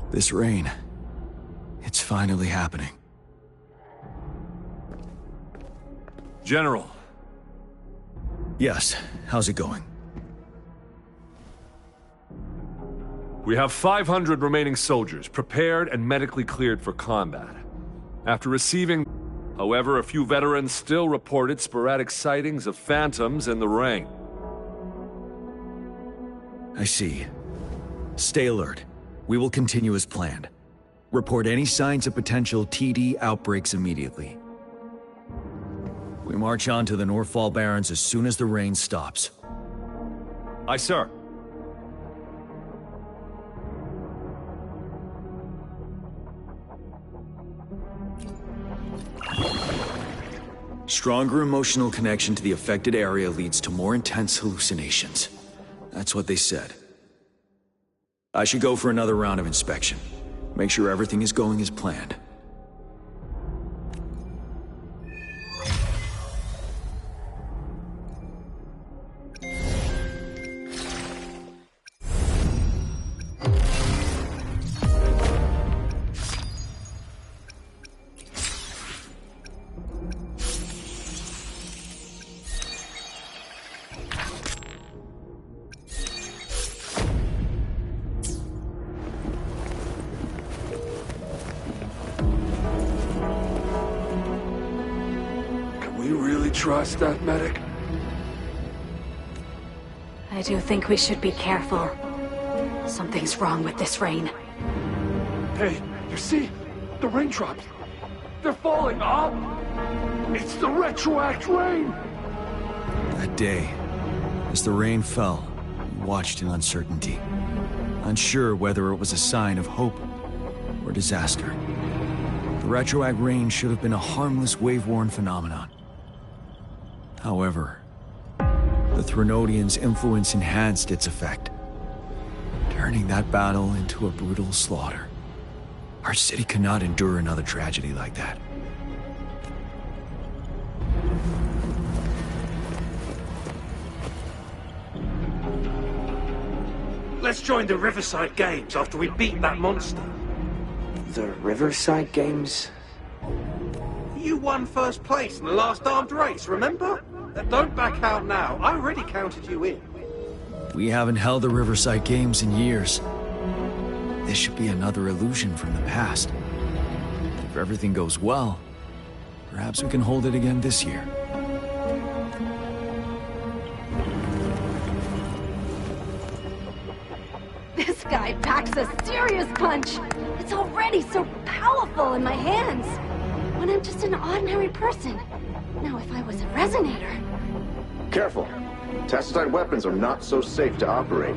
This rain, it's finally happening. General. Yes, how's it going? We have 500 remaining soldiers, prepared and medically cleared for combat. After receiving... However, a few veterans still reported sporadic sightings of phantoms in the rain. I see. Stay alert. We will continue as planned. Report any signs of potential TD outbreaks immediately. We march on to the Northfall Barrens as soon as the rain stops. Aye, sir. Stronger emotional connection to the affected area leads to more intense hallucinations. That's what they said. I should go for another round of inspection. Make sure everything is going as planned. Trust that medic? I do think we should be careful. Something's wrong with this rain. Hey, you see? The raindrops. They're falling up! It's the retroact rain! That day, as the rain fell, we watched in uncertainty. Unsure whether it was a sign of hope or disaster. The retroact rain should have been a harmless wave-worn phenomenon. However, the Threnodians' influence enhanced its effect, turning that battle into a brutal slaughter. Our city cannot endure another tragedy like that. Let's join the Riverside Games after we beat that monster. The Riverside Games? You won first place in the last armed race, remember? Don't back out now. I already counted you in. We haven't held the Riverside Games in years. This should be another illusion from the past. If everything goes well, perhaps we can hold it again this year. This guy packs a serious punch! It's already so powerful in my hands! When I'm just an ordinary person. Now if I was a resonator... Careful. Tacitite weapons are not so safe to operate.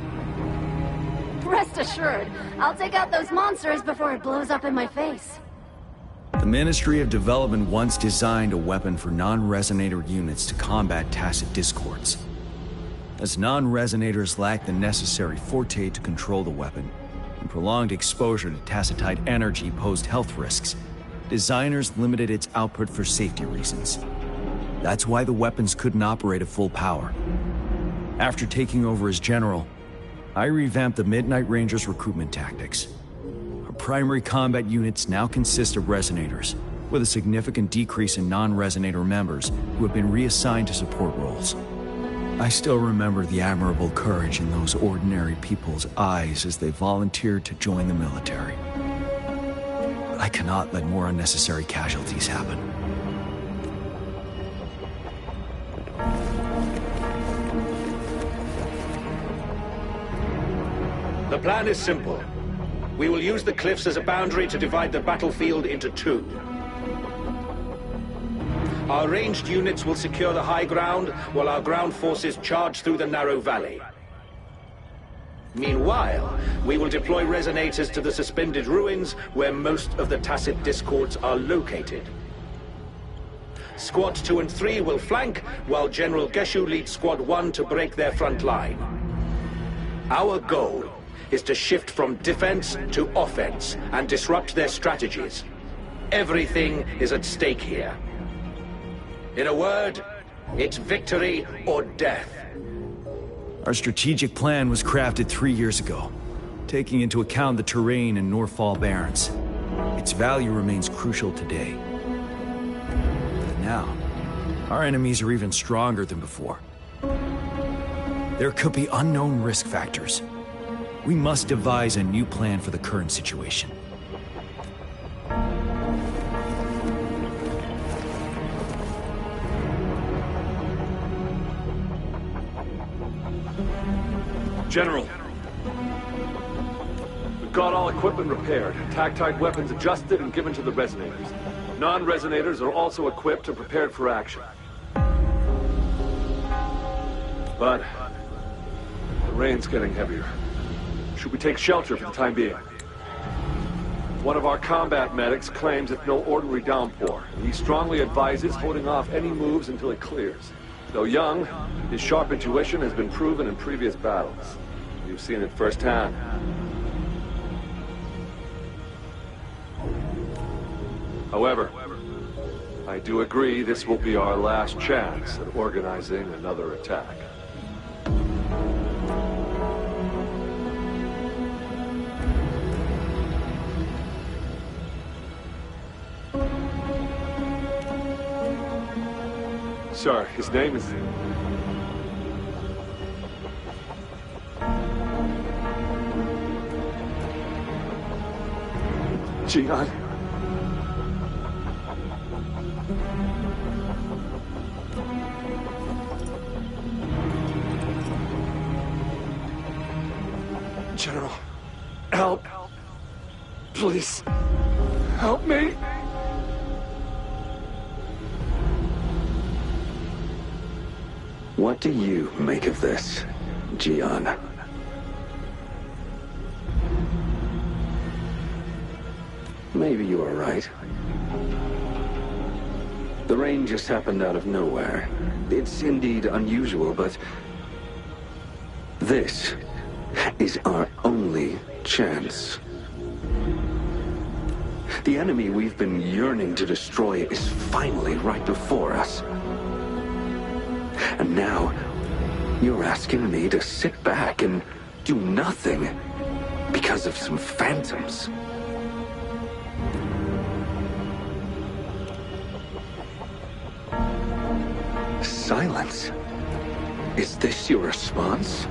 Rest assured, I'll take out those monsters before it blows up in my face. The Ministry of Development once designed a weapon for non-resonator units to combat tacit discords. As non-resonators lack the necessary forte to control the weapon, and prolonged exposure to tacitite energy posed health risks, designers limited its output for safety reasons. That's why the weapons couldn't operate at full power. After taking over as general, I revamped the Midnight Rangers' recruitment tactics. Our primary combat units now consist of resonators, with a significant decrease in non-resonator members who have been reassigned to support roles. I still remember the admirable courage in those ordinary people's eyes as they volunteered to join the military. But I cannot let more unnecessary casualties happen. The plan is simple. We will use the cliffs as a boundary to divide the battlefield into two. Our ranged units will secure the high ground, while our ground forces charge through the narrow valley. Meanwhile, we will deploy resonators to the suspended ruins, where most of the tacit discords are located. Squad 2 and 3 will flank, while General Geshu leads Squad 1 to break their front line. Our goal is to shift from defense to offense and disrupt their strategies. Everything is at stake here. In a word, it's victory or death. Our strategic plan was crafted 3 years ago, taking into account the terrain and Norfall Barrens. Its value remains crucial today. But now, our enemies are even stronger than before. There could be unknown risk factors. We must devise a new plan for the current situation. General, we've got all equipment repaired, tactite weapons adjusted and given to the resonators. Non-resonators are also equipped and prepared for action. But the rain's getting heavier. Should we take shelter for the time being? One of our combat medics claims it's no ordinary downpour. He strongly advises holding off any moves until it clears. Though young, his sharp intuition has been proven in previous battles. You've seen it firsthand. However, I do agree this will be our last chance at organizing another attack. Sir, his name is... Gian. General, help. Please, help me. What do you make of this, Gian? Maybe you are right. The rain just happened out of nowhere. It's indeed unusual, but this is our only chance. The enemy we've been yearning to destroy is finally right before us. And now, you're asking me to sit back and do nothing because of some phantoms. Silence. Is this your response?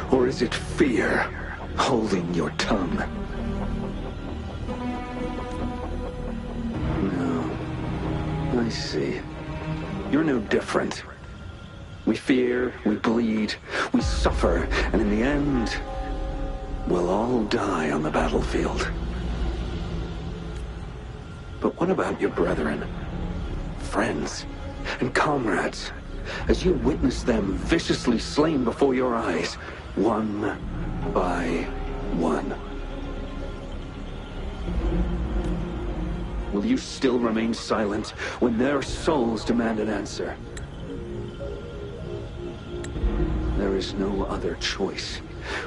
Or is it fear holding your tongue? No. I see. You're no different. We fear, we bleed, we suffer, and in the end, we'll all die on the battlefield. But what about your brethren, friends, and comrades, as you witness them viciously slain before your eyes, one by one? Will you still remain silent when their souls demand an answer? There is no other choice.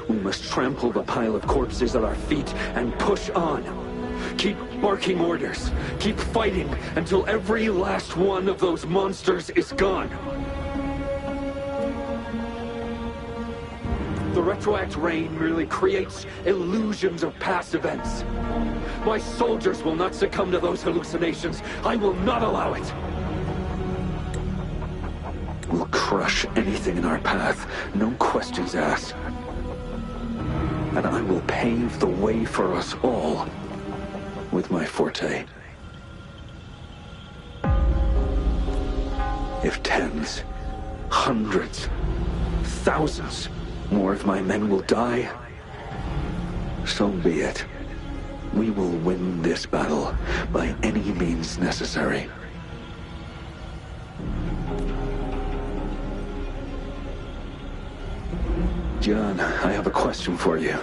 We must trample the pile of corpses at our feet and push on. Keep barking orders. Keep fighting until every last one of those monsters is gone. The retroact rain merely creates illusions of past events. My soldiers will not succumb to those hallucinations. I will not allow it. We'll crush anything in our path, no questions asked. And I will pave the way for us all with my forte. If tens, hundreds, thousands more of my men will die, so be it. We will win this battle by any means necessary. John, I have a question for you.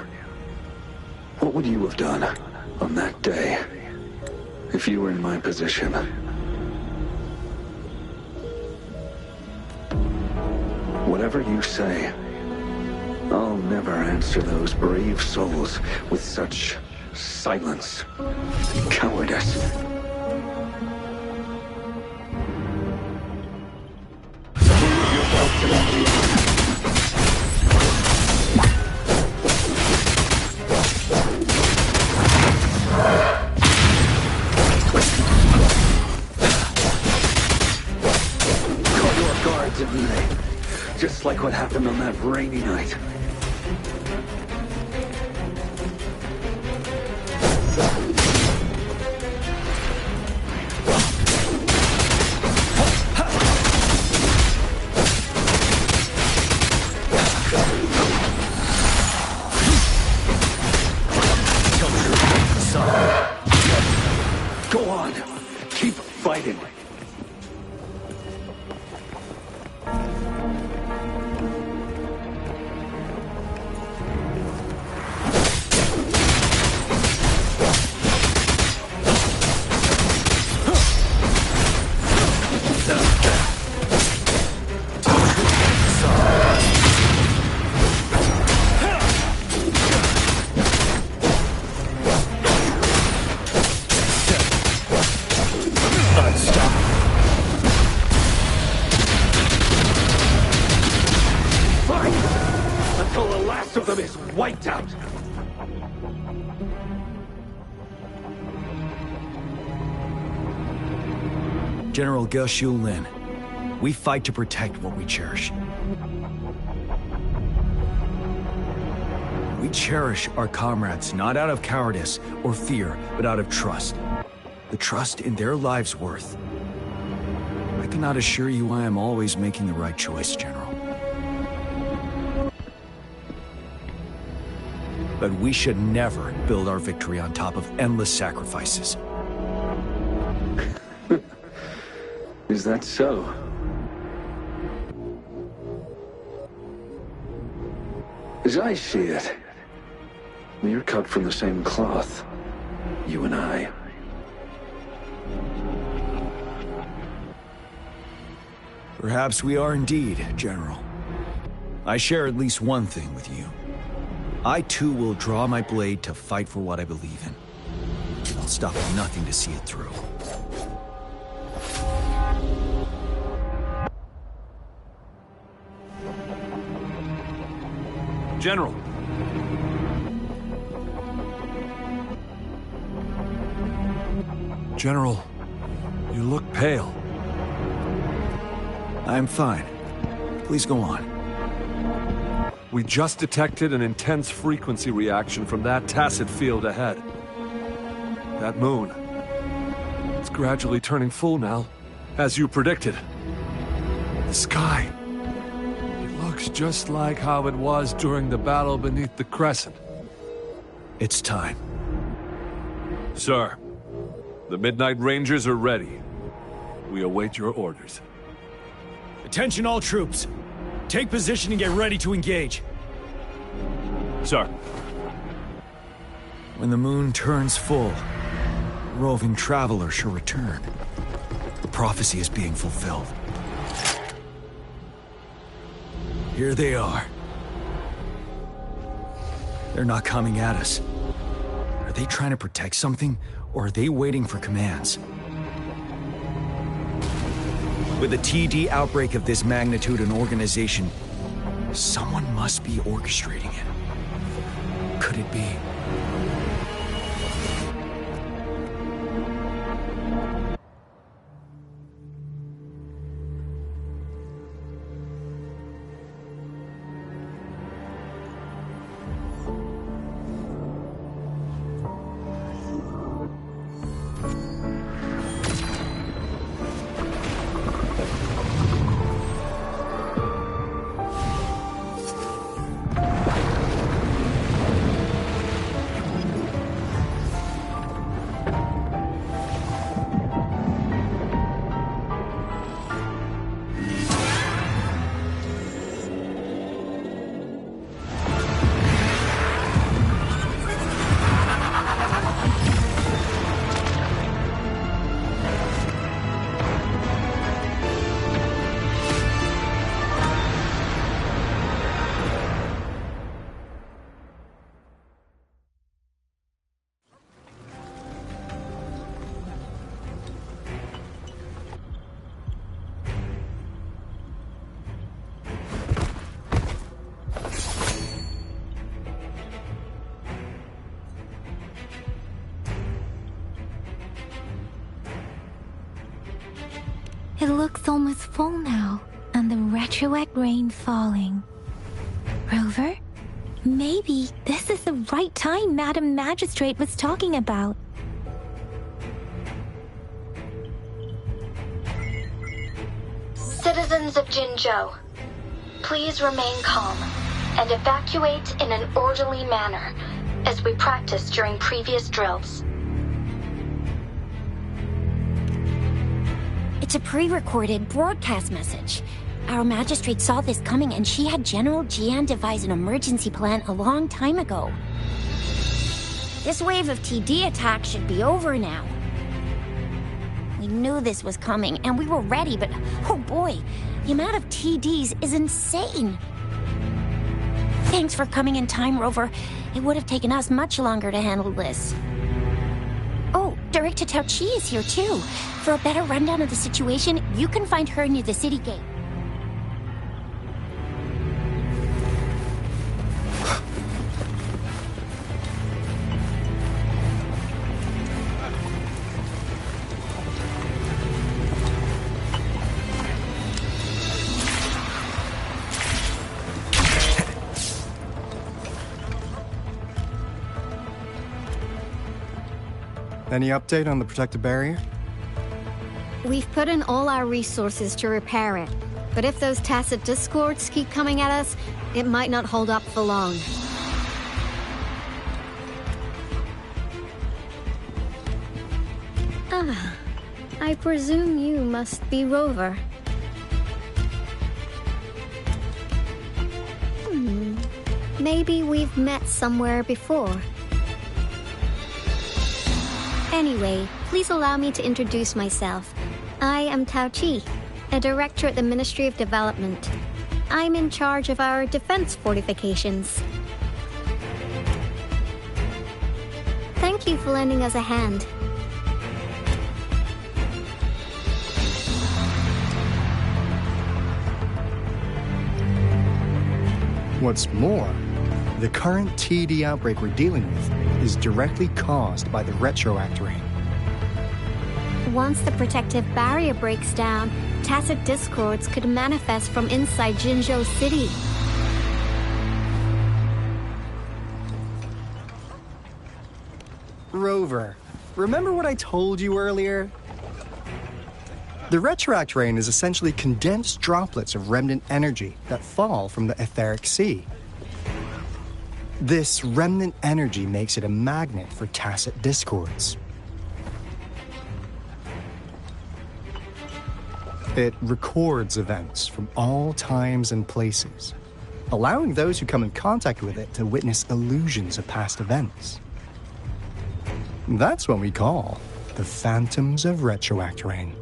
What would you have done on that day if you were in my position? Whatever you say, I'll never answer those brave souls with such silence and cowardice. Prove yourself to that. like what happened on that rainy night. Go on. Keep fighting. Of them is wiped out. General Geshu Lin, we fight to protect what we cherish. We cherish our comrades not out of cowardice or fear, but out of trust. The trust in their lives' worth. I cannot assure you I am always making the right choice, General. But we should never build our victory on top of endless sacrifices. Is that so? As I see it, we're cut from the same cloth, you and I. Perhaps we are indeed, General. I share at least one thing with you. I too will draw my blade to fight for what I believe in. I'll stop at nothing to see it through. General. General, you look pale. I'm fine. Please go on. We just detected an intense frequency reaction from that tacit field ahead. That moon. It's gradually turning full now, as you predicted. The sky. It looks just like how it was during the battle beneath the Crescent. It's time. Sir, the Midnight Rangers are ready. We await your orders. Attention all troops. Take position and get ready to engage. Sir. When the moon turns full, a roving traveler shall return. The prophecy is being fulfilled. Here they are. They're not coming at us. Are they trying to protect something, or are they waiting for commands? With a TD outbreak of this magnitude and organization, someone must be orchestrating it. Could it be? It looks almost full now, on the retroact rain falling. Rover, maybe this is the right time Madam Magistrate was talking about. Citizens of Jinzhou, please remain calm and evacuate in an orderly manner, as we practiced during previous drills. It's a pre-recorded broadcast message. Our magistrate saw this coming and she had General Jian devise an emergency plan a long time ago. This wave of TD attacks should be over now. We knew this was coming and we were ready, but oh boy, the amount of TDs is insane. Thanks for coming in time, Rover. It would have taken us much longer to handle this. Oh, Director Tao Chi is here too. For a better rundown of the situation, you can find her near the city gate. Any update on the protective barrier? We've put in all our resources to repair it, but if those tacit discords keep coming at us, it might not hold up for long. Ah, I presume you must be Rover. Maybe we've met somewhere before. Anyway, please allow me to introduce myself. I am Tao Chi, a director at the Ministry of Development. I'm in charge of our defense fortifications. Thank you for lending us a hand. What's more, the current TD outbreak we're dealing with is directly caused by the retroact rain. Once the protective barrier breaks down, tacit discords could manifest from inside Jinzhou City. Rover, remember what I told you earlier? The retroact rain is essentially condensed droplets of remnant energy that fall from the etheric sea. This remnant energy makes it a magnet for tacit discords. It records events from all times and places, allowing those who come in contact with it to witness illusions of past events. That's what we call the phantoms of retroact rain.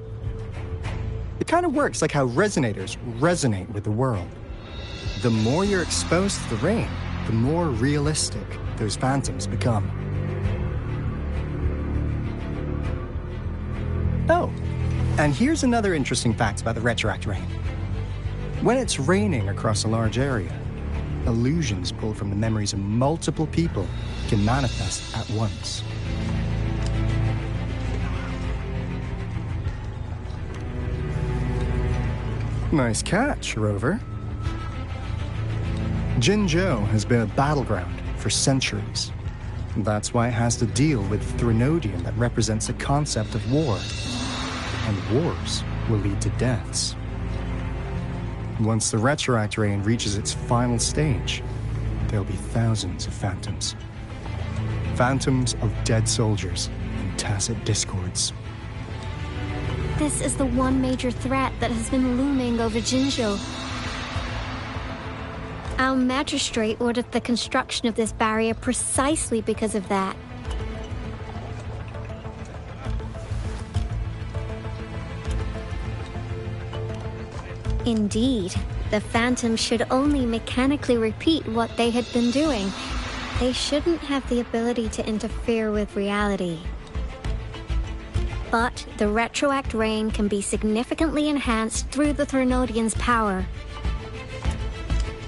It kind of works like how resonators resonate with the world. The more you're exposed to the rain, the more realistic those phantoms become. Oh, and here's another interesting fact about the retroact rain. When it's raining across a large area, illusions pulled from the memories of multiple people can manifest at once. Nice catch, Rover. Jinzhou has been a battleground for centuries. That's why it has to deal with Threnodium that represents the concept of war. And wars will lead to deaths. Once the retroact rain reaches its final stage, there'll be thousands of phantoms. Phantoms of dead soldiers and tacit discords. This is the one major threat that has been looming over Jinzhou. Our magistrate ordered the construction of this barrier precisely because of that. Indeed, the phantoms should only mechanically repeat what they had been doing. They shouldn't have the ability to interfere with reality. But the retroact rain can be significantly enhanced through the Threnodian's power.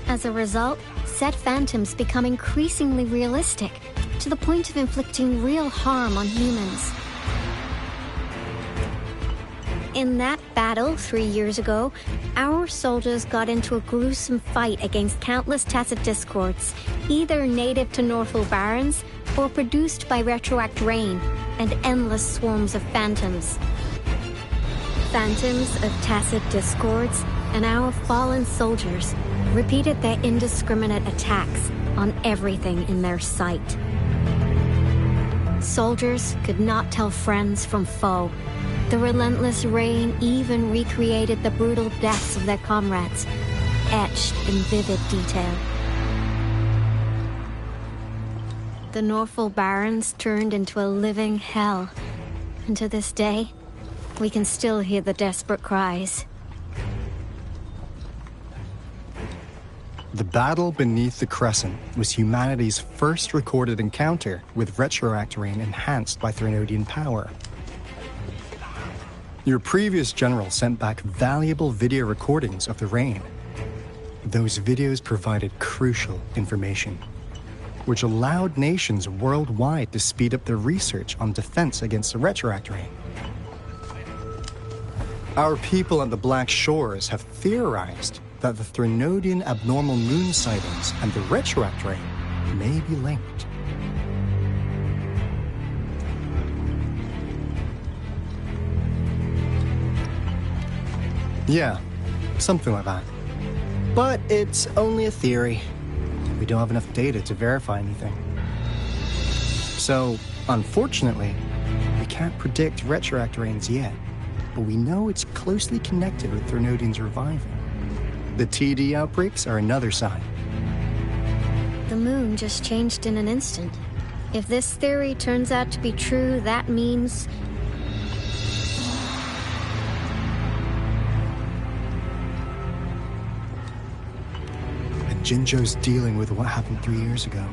As a result, said phantoms become increasingly realistic, to the point of inflicting real harm on humans. In that battle 3 years ago, our soldiers got into a gruesome fight against countless Tacet Discords, either native to Northful Barrens or produced by retroact rain and endless swarms of phantoms. Phantoms of Tacet Discords and our fallen soldiers repeated their indiscriminate attacks on everything in their sight. Soldiers could not tell friends from foe. The relentless rain even recreated the brutal deaths of their comrades, etched in vivid detail. The Northful Barrens turned into a living hell, and to this day, we can still hear the desperate cries. The battle beneath the Crescent was humanity's first recorded encounter with retroact rain enhanced by Threnodian power. Your previous general sent back valuable video recordings of the rain. Those videos provided crucial information, which allowed nations worldwide to speed up their research on defense against the retroact rain. Our people at the Black Shores have theorized that the Threnodian abnormal moon sightings and the retroact rain may be linked. Yeah, something like that. But it's only a theory. We don't have enough data to verify anything. So, unfortunately, we can't predict retroact rains yet, but we know it's closely connected with Threnodian's revival. The TD outbreaks are another sign. The moon just changed in an instant. If this theory turns out to be true, that means... and Jinzhou's dealing with what happened 3 years ago.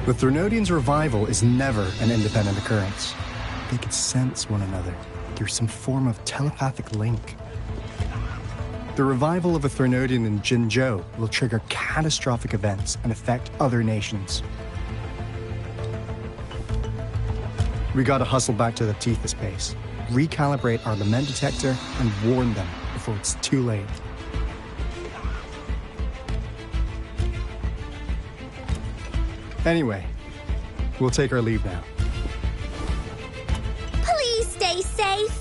The Threnodians' revival is never an independent occurrence. They could sense one another through some form of telepathic link. The revival of a Threnodian in Jinzhou will trigger catastrophic events and affect other nations. We gotta hustle back to the Tethys base, recalibrate our lament detector, and warn them before it's too late. Anyway, we'll take our leave now. Please stay safe!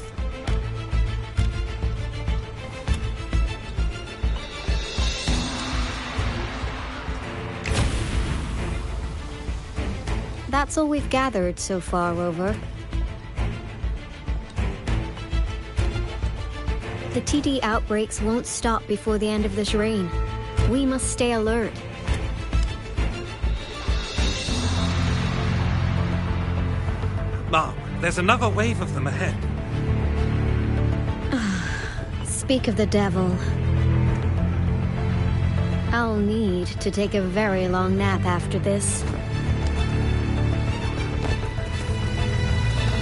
That's all we've gathered so far, Rover. The TD outbreaks won't stop before the end of this reign. We must stay alert. Mom, there's another wave of them ahead. Speak of the devil. I'll need to take a very long nap after this.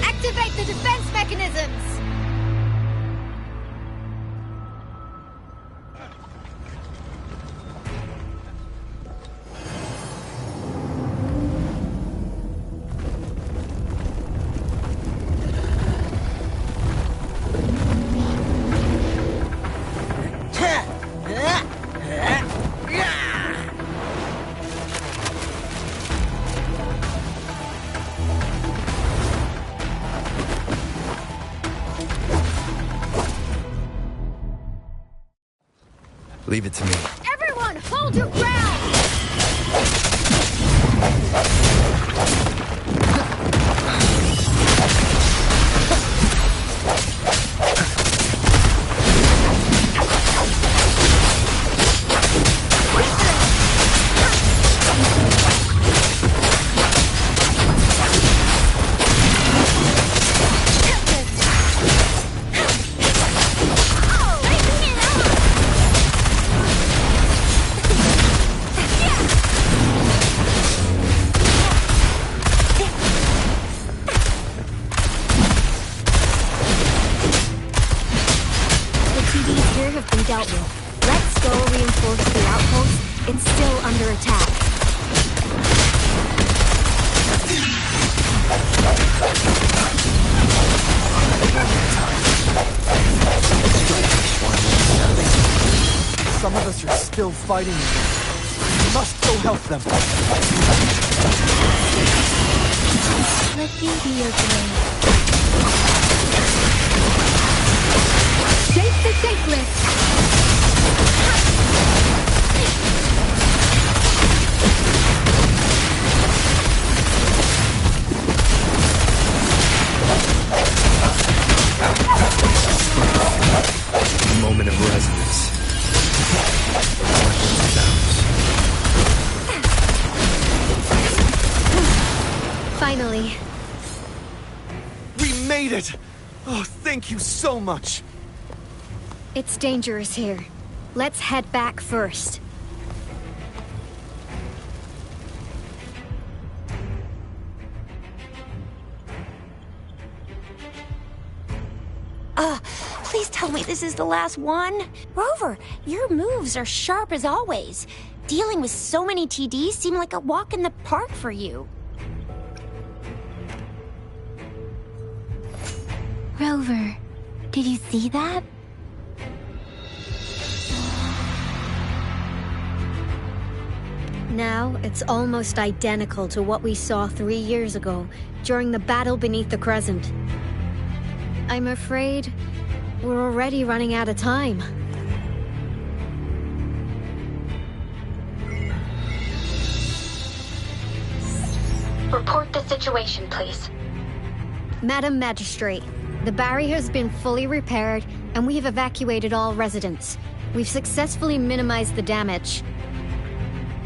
Activate the defense mechanisms! Leave it to me. Everyone, hold your ground! Dealt with. Let's go reinforce the outpost. It's still under attack. Some of us are still fighting. We must go help them. Let me be your blade. Shape the shapeless! Moment of resonance. Finally. We made it! Oh, thank you so much! It's dangerous here. Let's head back first. Please tell me this is the last one. Rover, your moves are sharp as always. Dealing with so many TDs seemed like a walk in the park for you. Rover, did you see that? Now, it's almost identical to what we saw 3 years ago, during the battle beneath the Crescent. I'm afraid we're already running out of time. Report the situation, please. Madam Magistrate, the barrier has been fully repaired, and we have evacuated all residents. We've successfully minimized the damage.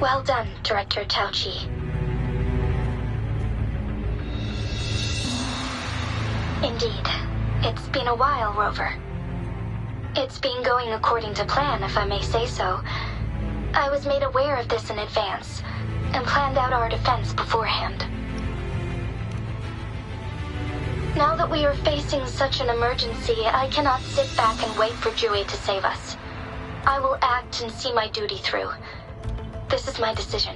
Well done, Director Tauchi. Indeed. It's been a while, Rover. It's been going according to plan, if I may say so. I was made aware of this in advance, and planned out our defense beforehand. Now that we are facing such an emergency, I cannot sit back and wait for Jue to save us. I will act and see my duty through. This is my decision.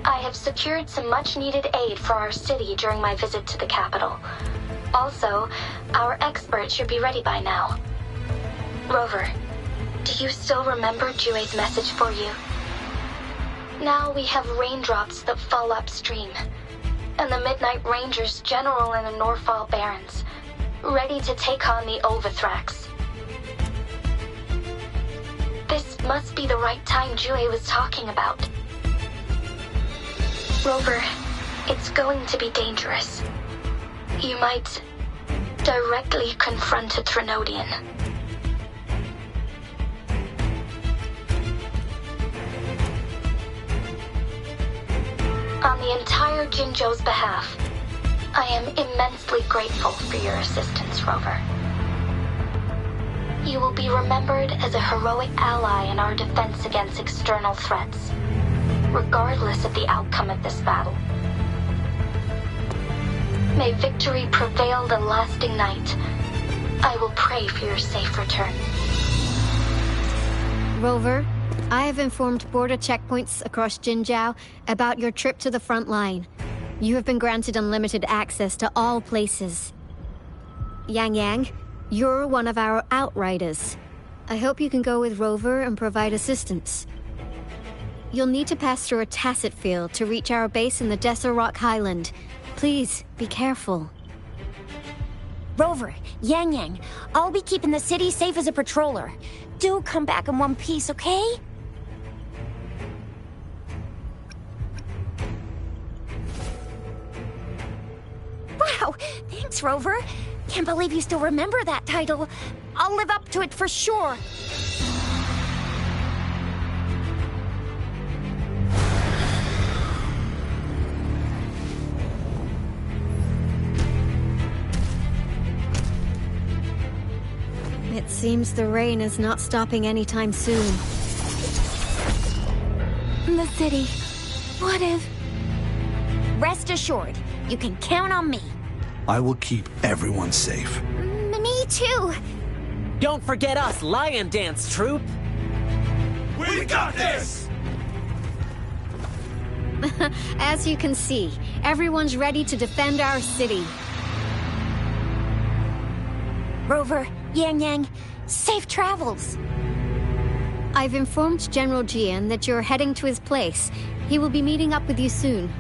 I have secured some much-needed aid for our city during my visit to the capital. Also, our expert should be ready by now. Rover, do you still remember Jue's message for you? Now we have raindrops that fall upstream, and the Midnight Rangers general in the Norfall Barrens, ready to take on the Overthrax. This must be the right time Jue was talking about. Rover, it's going to be dangerous. You might directly confront a Trinodian. On the entire Jinzhou's behalf, I am immensely grateful for your assistance, Rover. You will be remembered as a heroic ally in our defense against external threats, regardless of the outcome of this battle. May victory prevail the lasting night. I will pray for your safe return. Rover, I have informed border checkpoints across Jinzhou about your trip to the front line. You have been granted unlimited access to all places. Yang Yang, you're one of our outriders. I hope you can go with Rover and provide assistance. You'll need to pass through a tacit field to reach our base in the Desert Rock Highland. Please, be careful. Rover, Yang Yang, I'll be keeping the city safe as a patroller. Do come back in one piece, okay? Wow, thanks, Rover. Can't believe you still remember that title. I'll live up to it for sure. It seems the rain is not stopping anytime soon. The city. What if... Rest assured, you can count on me. I will keep everyone safe. Me too. Don't forget us, Lion Dance Troop. We got this! As you can see, everyone's ready to defend our city. Rover, Yang Yang, safe travels. I've informed General Jian that you're heading to his place. He will be meeting up with you soon.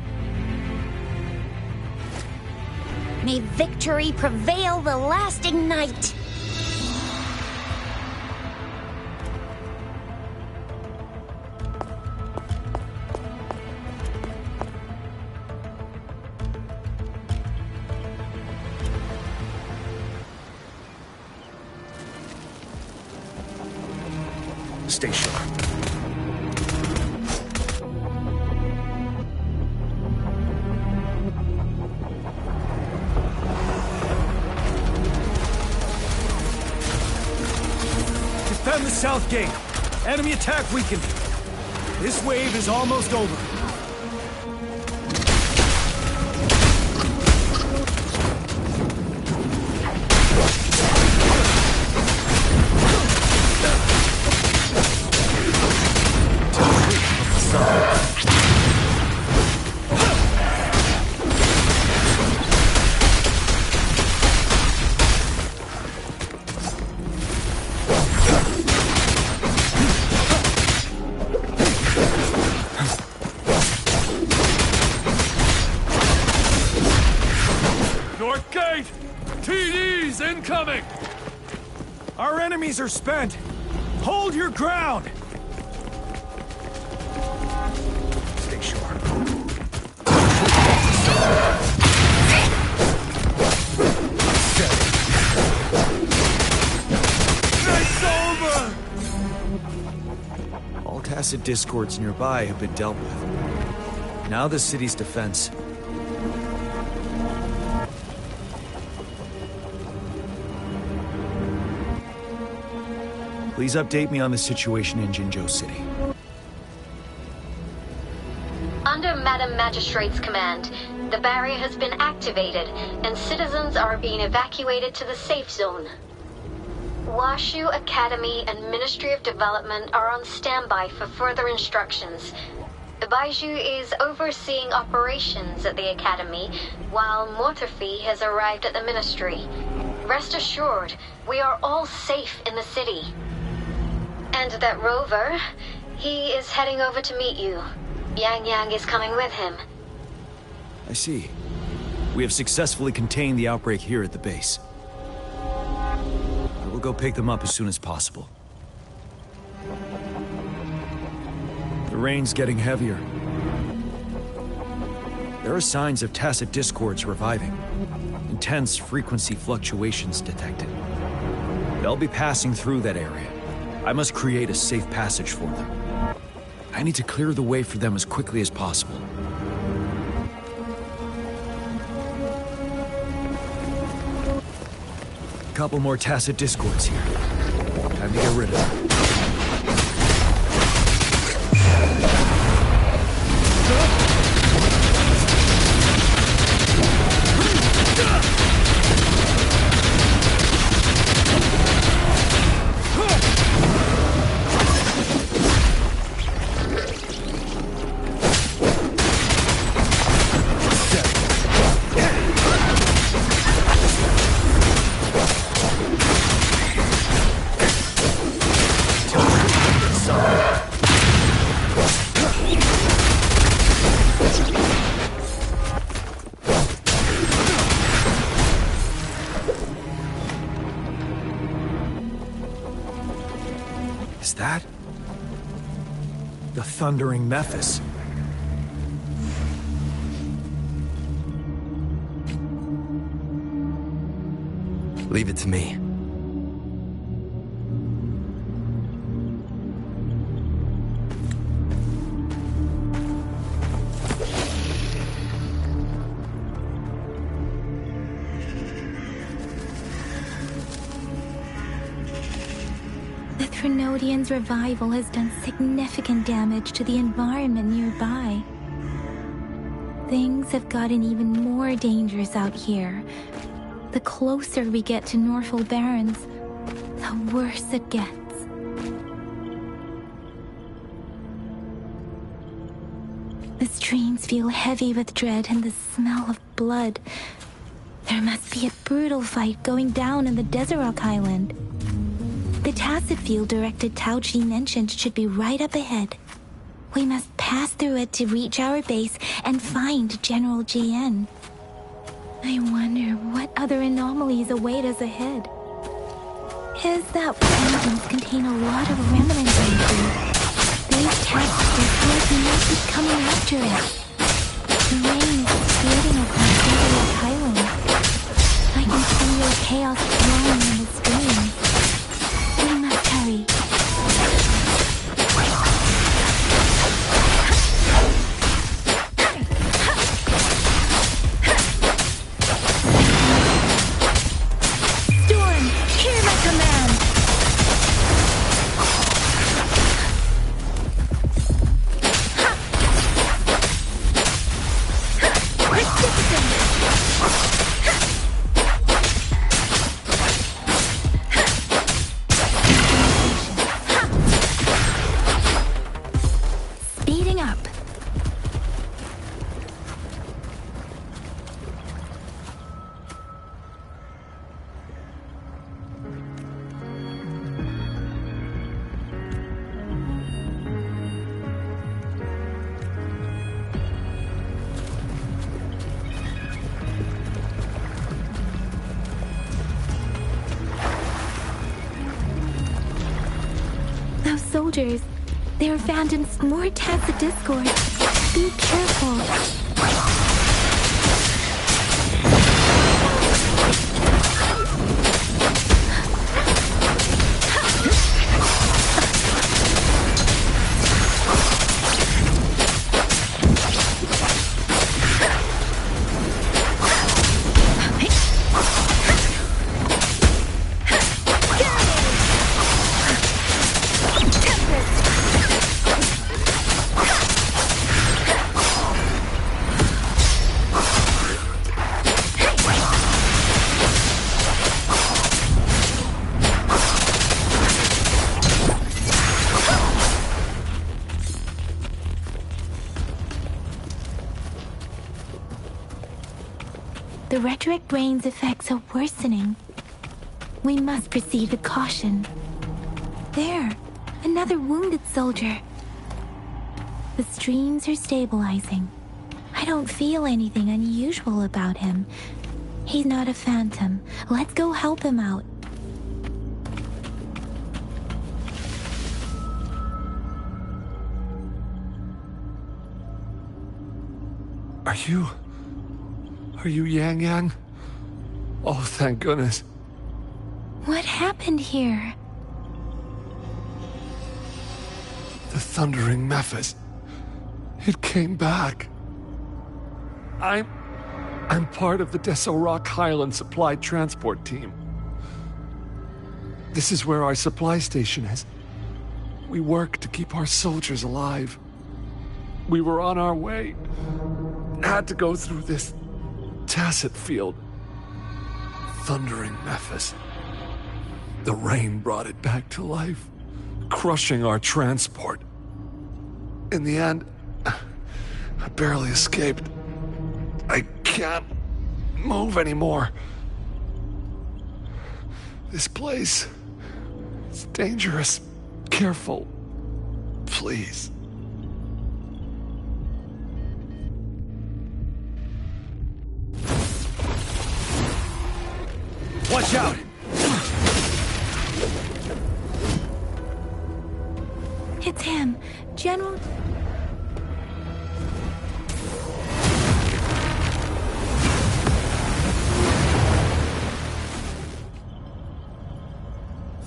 May victory prevail the lasting night. Stay sharp. Defend the south gate. Enemy attack weakened. This wave is almost over. North Gate! TDs incoming! Our enemies are spent. Hold your ground. Stay sharp. It's over! All tacit discords nearby have been dealt with. Now the city's defense. Please update me on the situation in Jinzhou City. Under Madam Magistrate's command, the barrier has been activated, and citizens are being evacuated to the safe zone. Washu Academy and Ministry of Development are on standby for further instructions. Baiju is overseeing operations at the Academy, while Mortarfi has arrived at the Ministry. Rest assured, we are all safe in the city. And that Rover, he is heading over to meet you. Yang Yang is coming with him. I see. We have successfully contained the outbreak here at the base. I will go pick them up as soon as possible. The rain's getting heavier. There are signs of tacit discords reviving. Intense frequency fluctuations detected. They'll be passing through that area. I must create a safe passage for them. I need to clear the way for them as quickly as possible. A couple more tacit discords here. Time to get rid of them. Is that the Thundering Mephis? Leave it to me. The Threnodian's revival has done significant damage to the environment nearby. Things have gotten even more dangerous out here. The closer we get to Norful Barrens, the worse it gets. The streams feel heavy with dread and the smell of blood. There must be a brutal fight going down in the Desert Island. The Tacet field Director Tauchi mentioned should be right up ahead. We must pass through it to reach our base and find General GN. I wonder what other anomalies await us ahead. Is that mountains contain a lot of remnants in here? These Tacet must be coming after it. The rain is spreading across Desert Island. I can feel chaos flowing in the stream. We must hurry. Storm, hear my command! Speeding up. Those soldiers, they're phantoms, more Tacet discord. Be careful. The rhetoric brain's effects are worsening. We must proceed with caution. There, another wounded soldier. The streams are stabilizing. I don't feel anything unusual about him. He's not a phantom. Let's go help him out. Are you Yang Yang? Oh, thank goodness. What happened here? The Thundering Mephis. It came back. I'm part of the Desert Highland Supply Transport Team. This is where our supply station is. We work to keep our soldiers alive. We were on our way. Had to go through this Tacet field. Thundering Mephis. The rain brought it back to life, crushing our transport. In the end, I barely escaped. I can't move anymore. This place is dangerous. Careful, please. Watch out! It's him, General...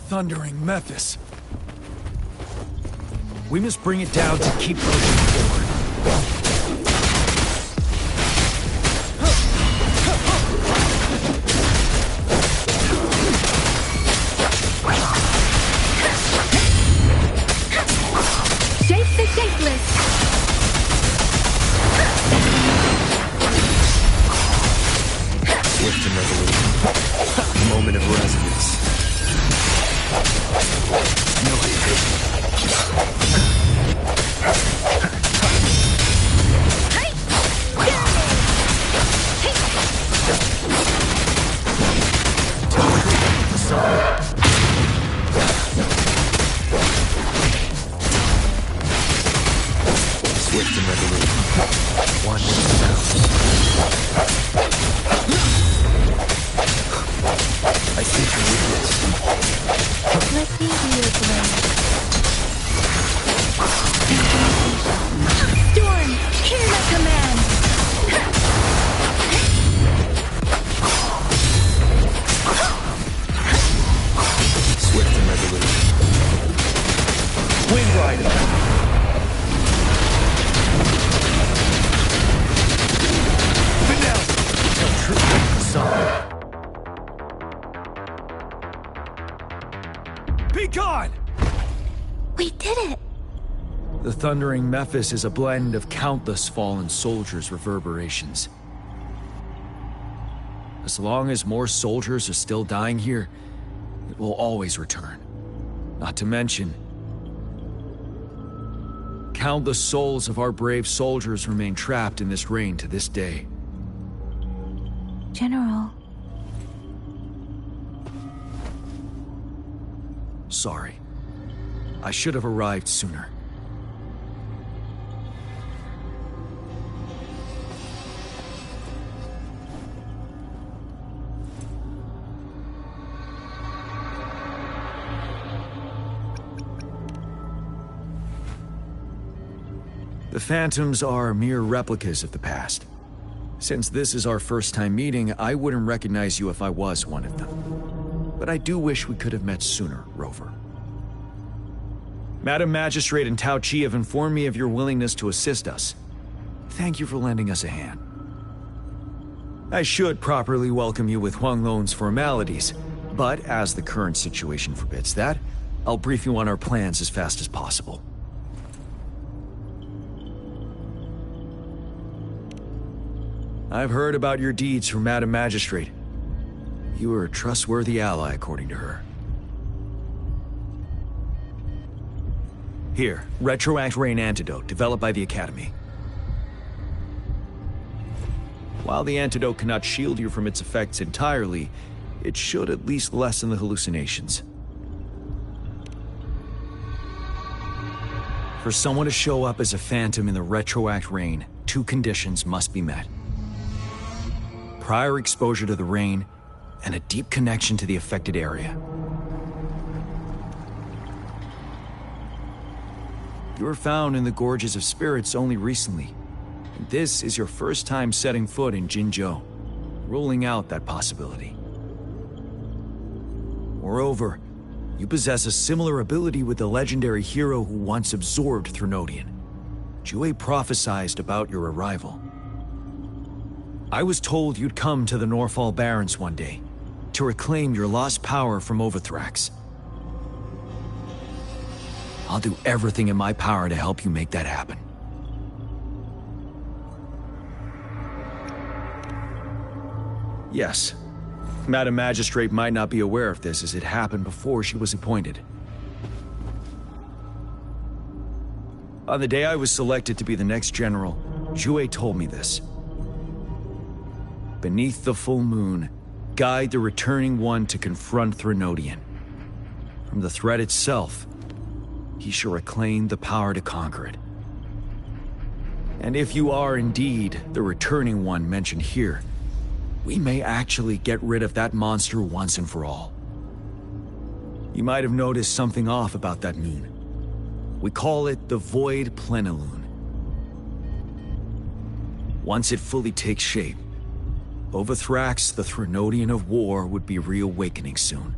Thundering Mephis. We must bring it down to keep pushing forward. Shape the shapeless! Swift and resolute. Moment of resonance. No hesitation. resolute. One sound. I see your weakness. Let me be your blade. Storm, hear my command! Swift and resolute. Wind Rider! Be gone! We did it! The thundering Memphis is a blend of countless fallen soldiers' reverberations. As long as more soldiers are still dying here, it will always return. Not to mention, countless souls of our brave soldiers remain trapped in this rain to this day. General. Sorry. I should have arrived sooner. The Phantoms are mere replicas of the past. Since this is our first time meeting, I wouldn't recognize you if I was one of them. But I do wish we could have met sooner, Rover. Madam Magistrate and Tao Chi have informed me of your willingness to assist us. Thank you for lending us a hand. I should properly welcome you with Huang Lon's formalities, but as the current situation forbids that, I'll brief you on our plans as fast as possible. I've heard about your deeds from Madam Magistrate. You are a trustworthy ally, according to her. Here, Retroact Rain Antidote, developed by the Academy. While the antidote cannot shield you from its effects entirely, it should at least lessen the hallucinations. For someone to show up as a phantom in the Retroact Rain, 2 conditions must be met. Prior exposure to the rain, and a deep connection to the affected area. You were found in the Gorges of Spirits only recently, and this is your first time setting foot in Jinzhou, ruling out that possibility. Moreover, you possess a similar ability with the legendary hero who once absorbed Threnodian. Jue prophesied about your arrival. I was told you'd come to the Norfall Barrens one day, to reclaim your lost power from Overthrax. I'll do everything in my power to help you make that happen. Yes, Madam Magistrate might not be aware of this as it happened before she was appointed. On the day I was selected to be the next general, Jue told me this. Beneath the full moon, guide the returning one to confront Threnodian. From the threat itself, he shall reclaim the power to conquer it. And if you are indeed the returning one mentioned here, we may actually get rid of that monster once and for all. You might have noticed something off about that moon. We call it the Void Plenilune. Once it fully takes shape, Overthrax, the Threnodian of War, would be reawakening soon.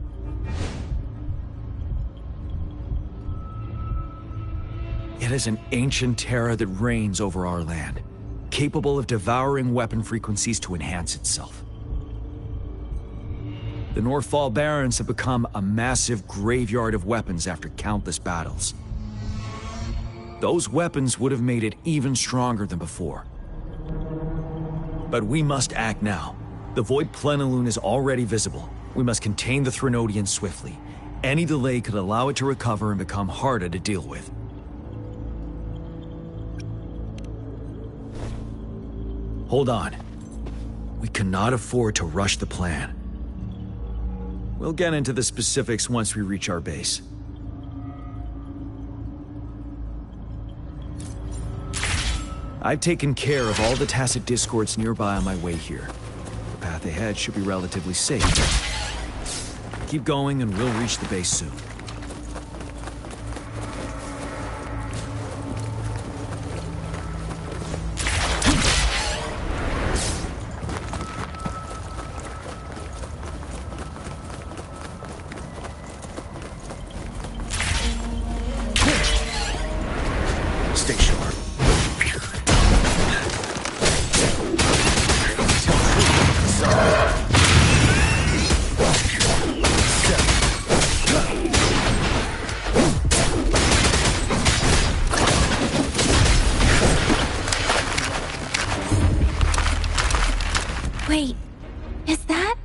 It is an ancient terror that reigns over our land, capable of devouring weapon frequencies to enhance itself. The Norfall Barrens have become a massive graveyard of weapons after countless battles. Those weapons would have made it even stronger than before. But we must act now. The Void Plenilune is already visible. We must contain the Threnodian swiftly. Any delay could allow it to recover and become harder to deal with. Hold on. We cannot afford to rush the plan. We'll get into the specifics once we reach our base. I've taken care of all the tacit discords nearby on my way here. The path ahead should be relatively safe. Keep going and we'll reach the base soon. Stay sharp. Wait, is that?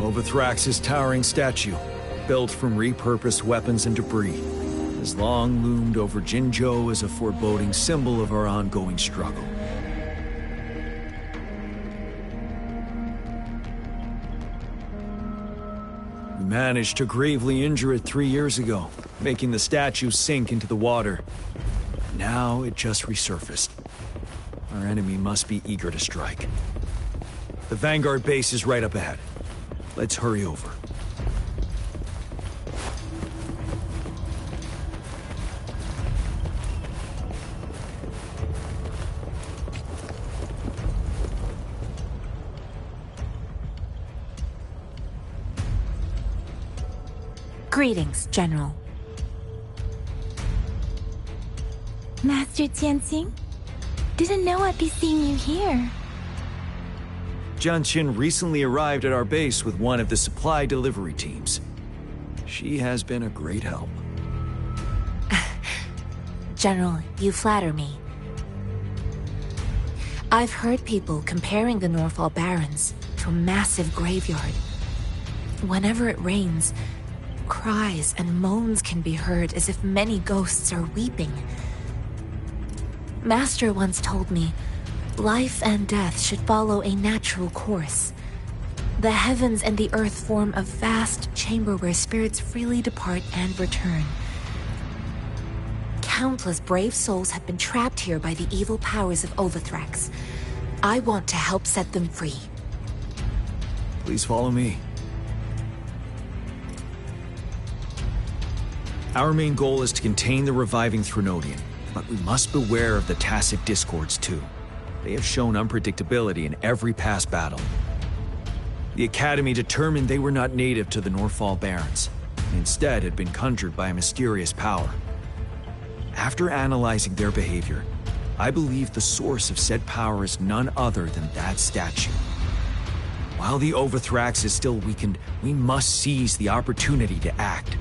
Overthrax's towering statue, built from repurposed weapons and debris, has long loomed over Jinzhou as a foreboding symbol of our ongoing struggle. We managed to gravely injure it 3 years ago, making the statue sink into the water. Now it just resurfaced. Our enemy must be eager to strike. The Vanguard base is right up ahead. Let's hurry over. Greetings, General. Master Jianxing? Didn't know I'd be seeing you here. Jianqin recently arrived at our base with one of the supply delivery teams. She has been a great help. General, you flatter me. I've heard people comparing the Norfall Barrens to a massive graveyard. Whenever it rains, cries and moans can be heard as if many ghosts are weeping. Master once told me, life and death should follow a natural course. The heavens and the earth form a vast chamber where spirits freely depart and return. Countless brave souls have been trapped here by the evil powers of Overthrax. I want to help set them free. Please follow me. Our main goal is to contain the reviving Threnodian, but we must beware of the tacit discords too. They have shown unpredictability in every past battle. The Academy determined they were not native to the Norfall Barrens, and instead had been conjured by a mysterious power. After analyzing their behavior, I believe the source of said power is none other than that statue. While the Overthrax is still weakened, we must seize the opportunity to act.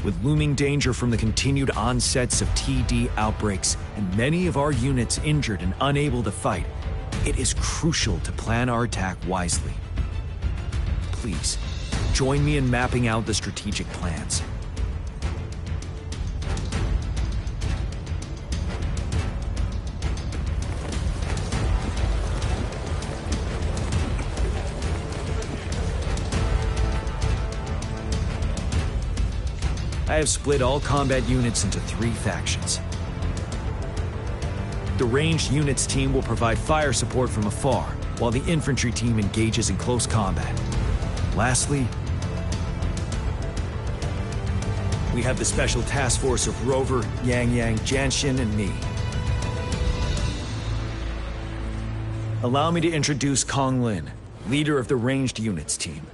With looming danger from the continued onsets of TD outbreaks and many of our units injured and unable to fight, it is crucial to plan our attack wisely. Please, join me in mapping out the strategic plans. I have split all combat units into 3 factions. The ranged units team will provide fire support from afar, while the infantry team engages in close combat. Lastly, we have the special task force of Rover, Yang, Jianxin, and me. Allow me to introduce Kong Lin, leader of the ranged units team.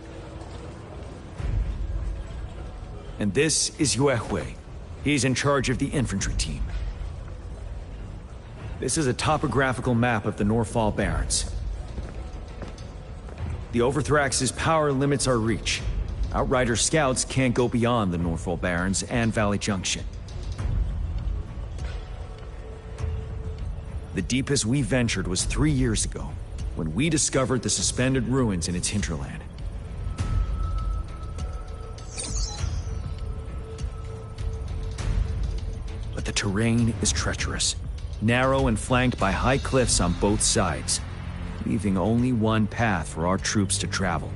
And this is Yue Hui. He's in charge of the infantry team. This is a topographical map of the Norfall Barrens. The Overthrax's power limits our reach. Outrider scouts can't go beyond the Norfall Barrens and Valley Junction. The deepest we ventured was 3 years ago, when we discovered the suspended ruins in its hinterland. But the terrain is treacherous, narrow and flanked by high cliffs on both sides, leaving only one path for our troops to travel.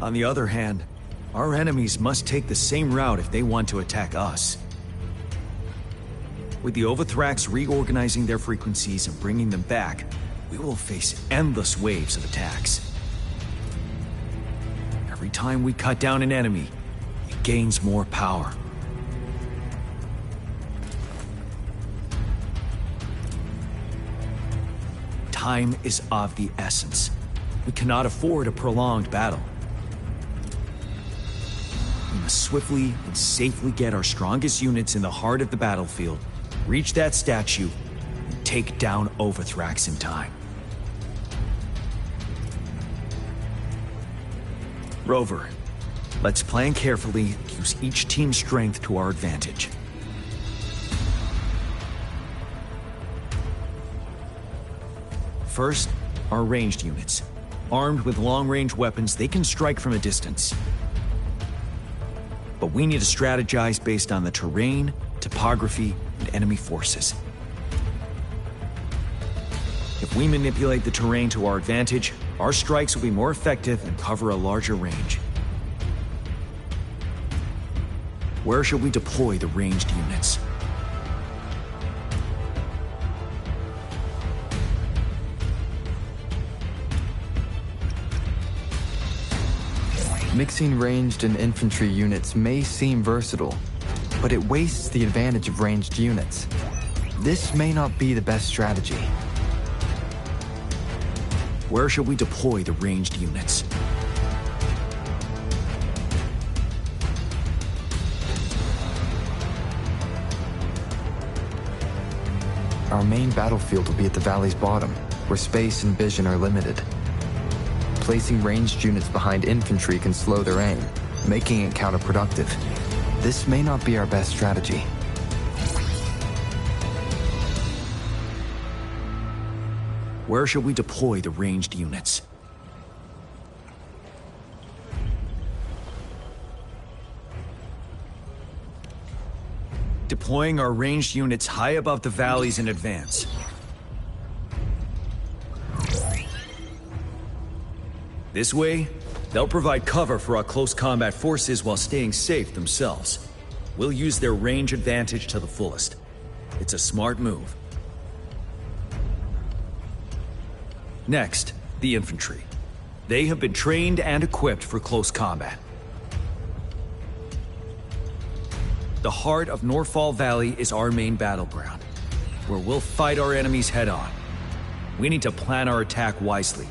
On the other hand, our enemies must take the same route if they want to attack us. With the Overthrax reorganizing their frequencies and bringing them back, we will face endless waves of attacks. Every time we cut down an enemy, it gains more power. Time is of the essence. We cannot afford a prolonged battle. We must swiftly and safely get our strongest units in the heart of the battlefield, reach that statue, and take down Overthrax in time. Rover, let's plan carefully and use each team's strength to our advantage. First, our ranged units. Armed with long-range weapons, they can strike from a distance. But we need to strategize based on the terrain, topography, and enemy forces. If we manipulate the terrain to our advantage, our strikes will be more effective and cover a larger range. Where should we deploy the ranged units? Mixing ranged and infantry units may seem versatile, but it wastes the advantage of ranged units. This may not be the best strategy. Where should we deploy the ranged units? Our main battlefield will be at the valley's bottom, where space and vision are limited. Placing ranged units behind infantry can slow their aim, making it counterproductive. This may not be our best strategy. Where should we deploy the ranged units? Deploying our ranged units high above the valleys in advance. This way, they'll provide cover for our close combat forces while staying safe themselves. We'll use their range advantage to the fullest. It's a smart move. Next, the infantry. They have been trained and equipped for close combat. The heart of Norfall Valley is our main battleground, where we'll fight our enemies head-on. We need to plan our attack wisely.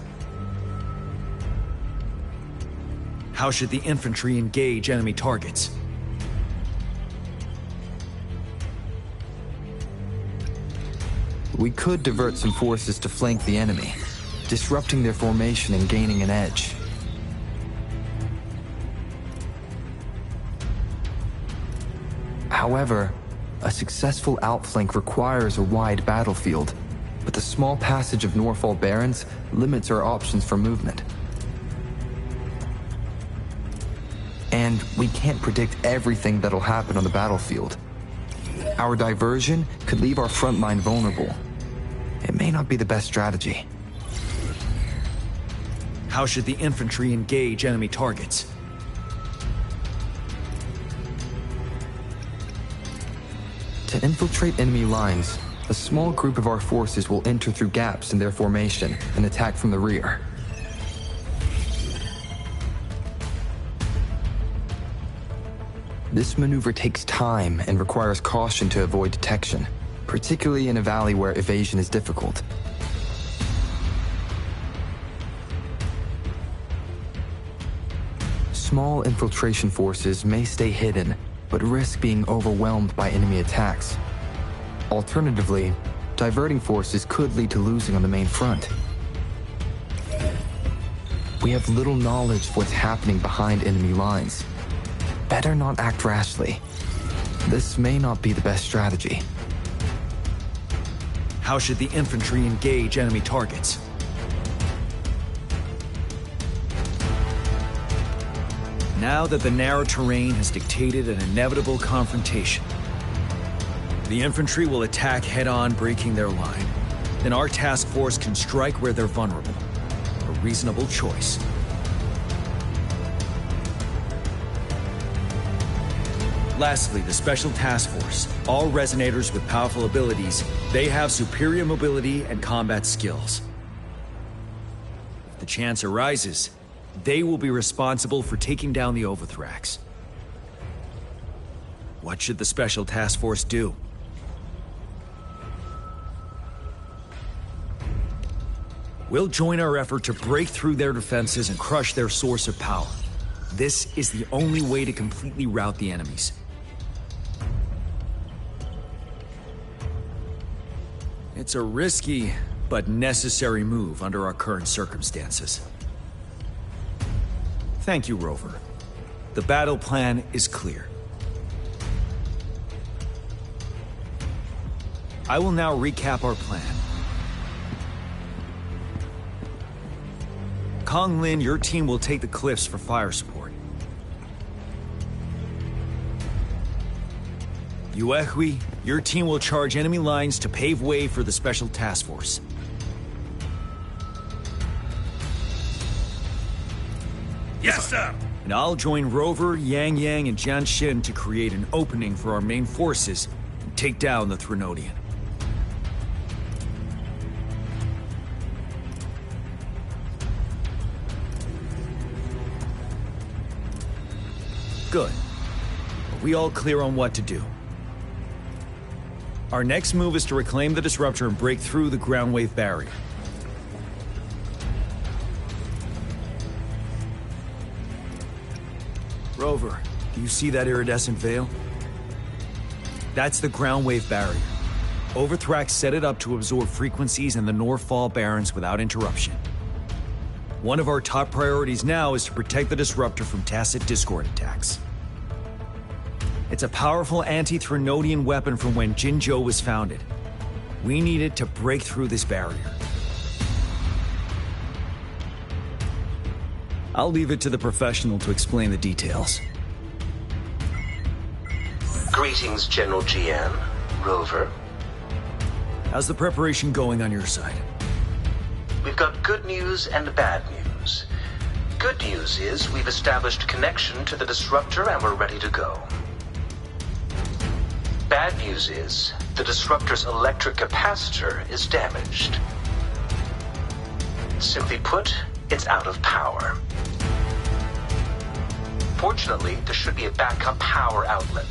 How should the infantry engage enemy targets? We could divert some forces to flank the enemy, disrupting their formation and gaining an edge. However, a successful outflank requires a wide battlefield, but the small passage of Norfall Barrens limits our options for movement. And we can't predict everything that'll happen on the battlefield. Our diversion could leave our front line vulnerable. It may not be the best strategy. How should the infantry engage enemy targets? To infiltrate enemy lines, a small group of our forces will enter through gaps in their formation and attack from the rear. This maneuver takes time and requires caution to avoid detection, particularly in a valley where evasion is difficult. Small infiltration forces may stay hidden, but risk being overwhelmed by enemy attacks. Alternatively, diverting forces could lead to losing on the main front. We have little knowledge of what's happening behind enemy lines. Better not act rashly. This may not be the best strategy. How should the infantry engage enemy targets? Now that the narrow terrain has dictated an inevitable confrontation, the infantry will attack head-on, breaking their line. Then our task force can strike where they're vulnerable. A reasonable choice. Lastly, the Special Task Force. All resonators with powerful abilities, they have superior mobility and combat skills. If the chance arises, they will be responsible for taking down the Overthrax. What should the Special Task Force do? We'll join our effort to break through their defenses and crush their source of power. This is the only way to completely rout the enemies. It's a risky, but necessary move under our current circumstances. Thank you, Rover. The battle plan is clear. I will now recap our plan. Kong Lin, your team will take the cliffs for fire support. Yuehui, your team will charge enemy lines to pave way for the Special Task Force. Yes, sir! And I'll join Rover, Yang Yang, and Jian Xin to create an opening for our main forces and take down the Threnodian. Good. Are we all clear on what to do? Our next move is to reclaim the disruptor and break through the ground wave barrier. Rover, do you see that iridescent veil? That's the ground wave barrier. Overthrax set it up to absorb frequencies in the Northfall Barrens without interruption. One of our top priorities now is to protect the disruptor from tacit discord attacks. It's a powerful anti-Threnodian weapon from when Jinzhou was founded. We need it to break through this barrier. I'll leave it to the professional to explain the details. Greetings, General Jian. Rover. How's the preparation going on your side? We've got good news and bad news. Good news is we've established connection to the disruptor and we're ready to go. Bad news is the disruptor's electric capacitor is damaged. Simply put, it's out of power. Fortunately, there should be a backup power outlet.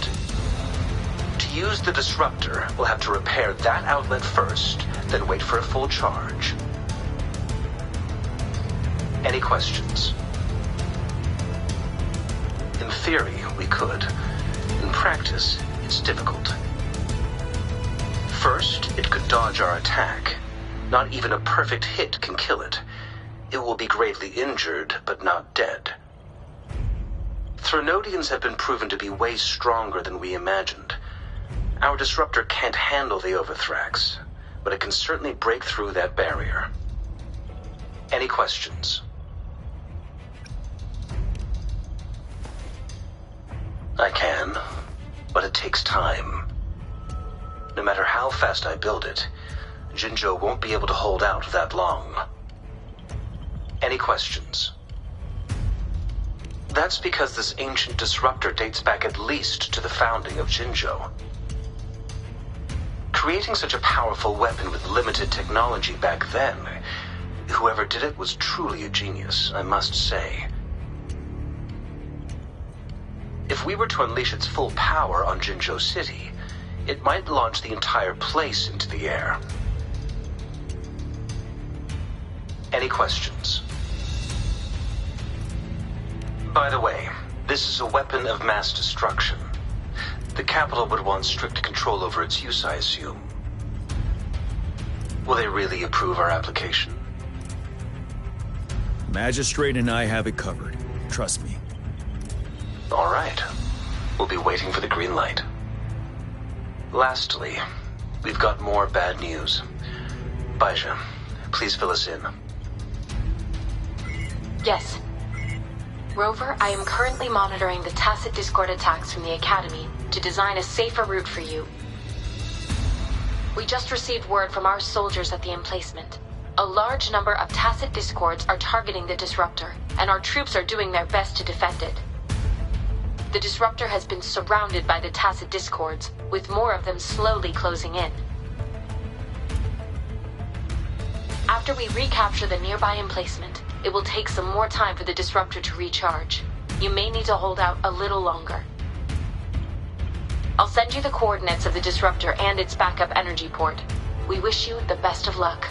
To use the disruptor, we'll have to repair that outlet first, then wait for a full charge. Any questions? In theory, we could. In practice, it's difficult. First, it could dodge our attack. Not even a perfect hit can kill it. It will be gravely injured, but not dead. Threnodians have been proven to be way stronger than we imagined. Our disruptor can't handle the Overthrax, but it can certainly break through that barrier. Any questions? I can, but it takes time. No matter how fast I build it, Jinzhou won't be able to hold out that long. Any questions? That's because this ancient disruptor dates back at least to the founding of Jinzhou. Creating such a powerful weapon with limited technology back then, whoever did it was truly a genius, I must say. If we were to unleash its full power on Jinzhou City, it might launch the entire place into the air. Any questions? By the way, this is a weapon of mass destruction. The capital would want strict control over its use, I assume. Will they really approve our application? Magistrate and I have it covered. Trust me. All right. We'll be waiting for the green light. Lastly, we've got more bad news. Baija, please fill us in. Yes. Rover, I am currently monitoring the tacit discord attacks from the Academy to design a safer route for you. We just received word from our soldiers at the emplacement. A large number of tacit discords are targeting the disruptor, and our troops are doing their best to defend it. The disruptor has been surrounded by the tacit discords, with more of them slowly closing in. After we recapture the nearby emplacement, it will take some more time for the disruptor to recharge. You may need to hold out a little longer. I'll send you the coordinates of the disruptor and its backup energy port. We wish you the best of luck.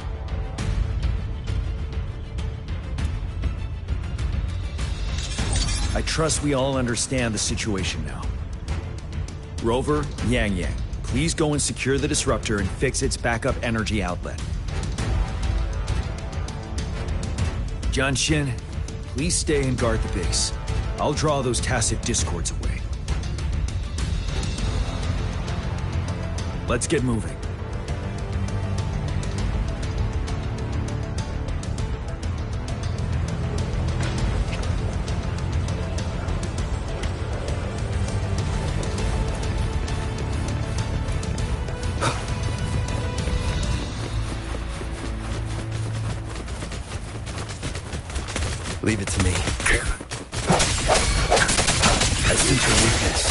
I trust we all understand the situation now. Rover, Yang Yang, please go and secure the disruptor and fix its backup energy outlet. John Shin, please stay and guard the base. I'll draw those tacit discords away. Let's get moving. Leave it to me. I sense your weakness.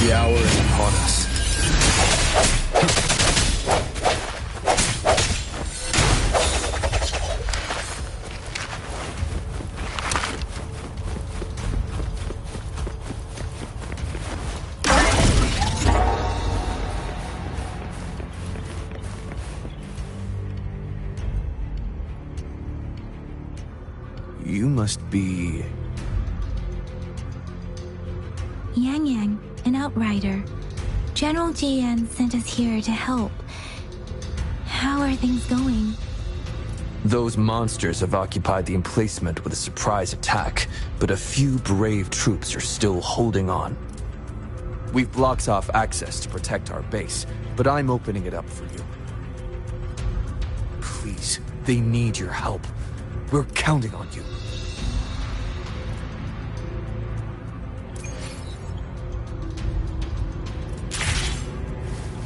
The hour is upon us. You must be... Yang Yang, an outrider. General Jian sent us here to help. How are things going? Those monsters have occupied the emplacement with a surprise attack, but a few brave troops are still holding on. We've blocked off access to protect our base, but I'm opening it up for you. Please, they need your help. We're counting on you.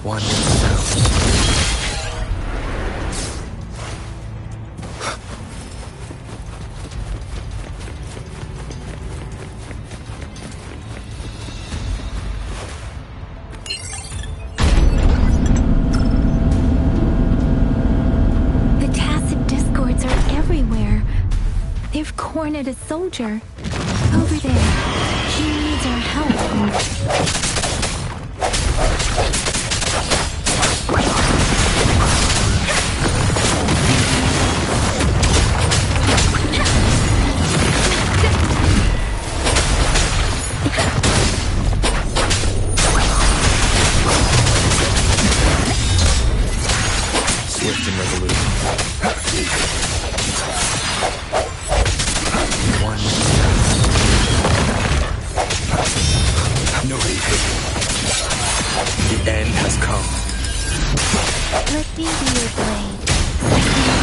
One sound. The tacit discords are everywhere. They've cornered a soldier. Over there. He needs our help. Swift and resolute. One. No retreat. The end has come. Let me be your blade.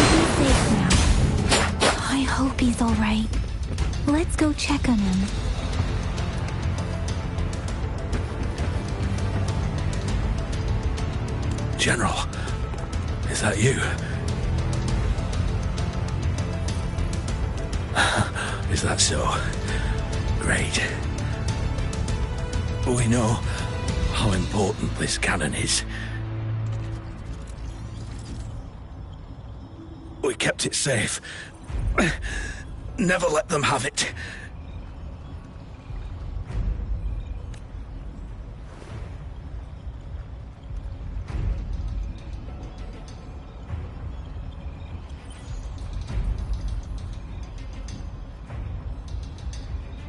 He's safe now. I hope he's alright. Let's go check on him. General, is that you? Is that so? Great. We know how important this cannon is. We kept it safe. Never let them have it.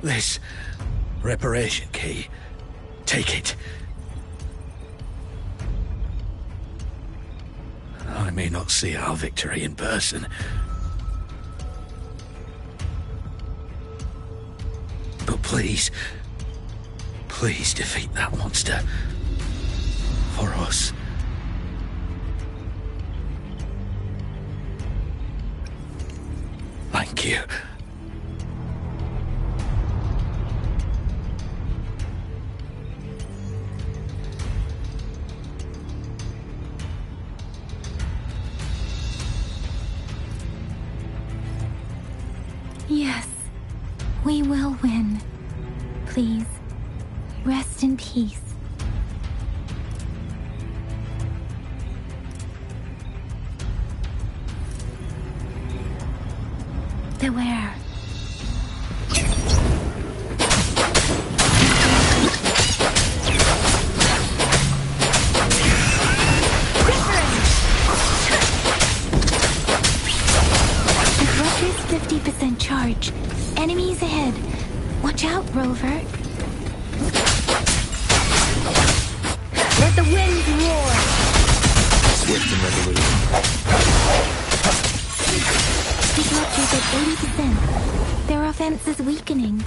This reparation key. Take it. I may not see our victory in person, but please defeat that monster. For us. Thank you. Yes, we will win. Please, rest in peace. Beware. Disruptor's 50% charge. Enemies ahead. Watch out, Rover. Let the winds roar. Swift and resolute. Disruptors at 80%. Their offense is weakening.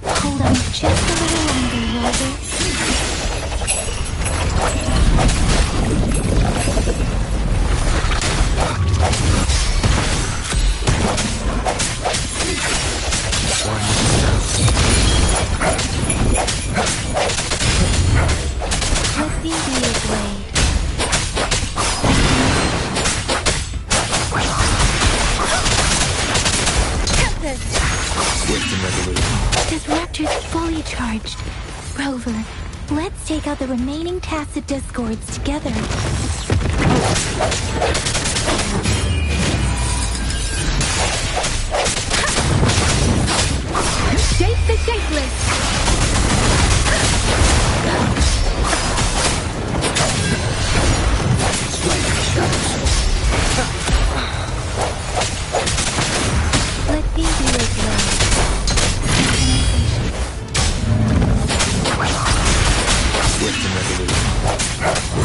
Hold on just a little longer, Rover. Let's see his way. Swift and resolute. Disruptor's fully charged. Rover, let's take out the remaining tacit discords together. Shape the shapeless! Let me do it well. Swift and resolute.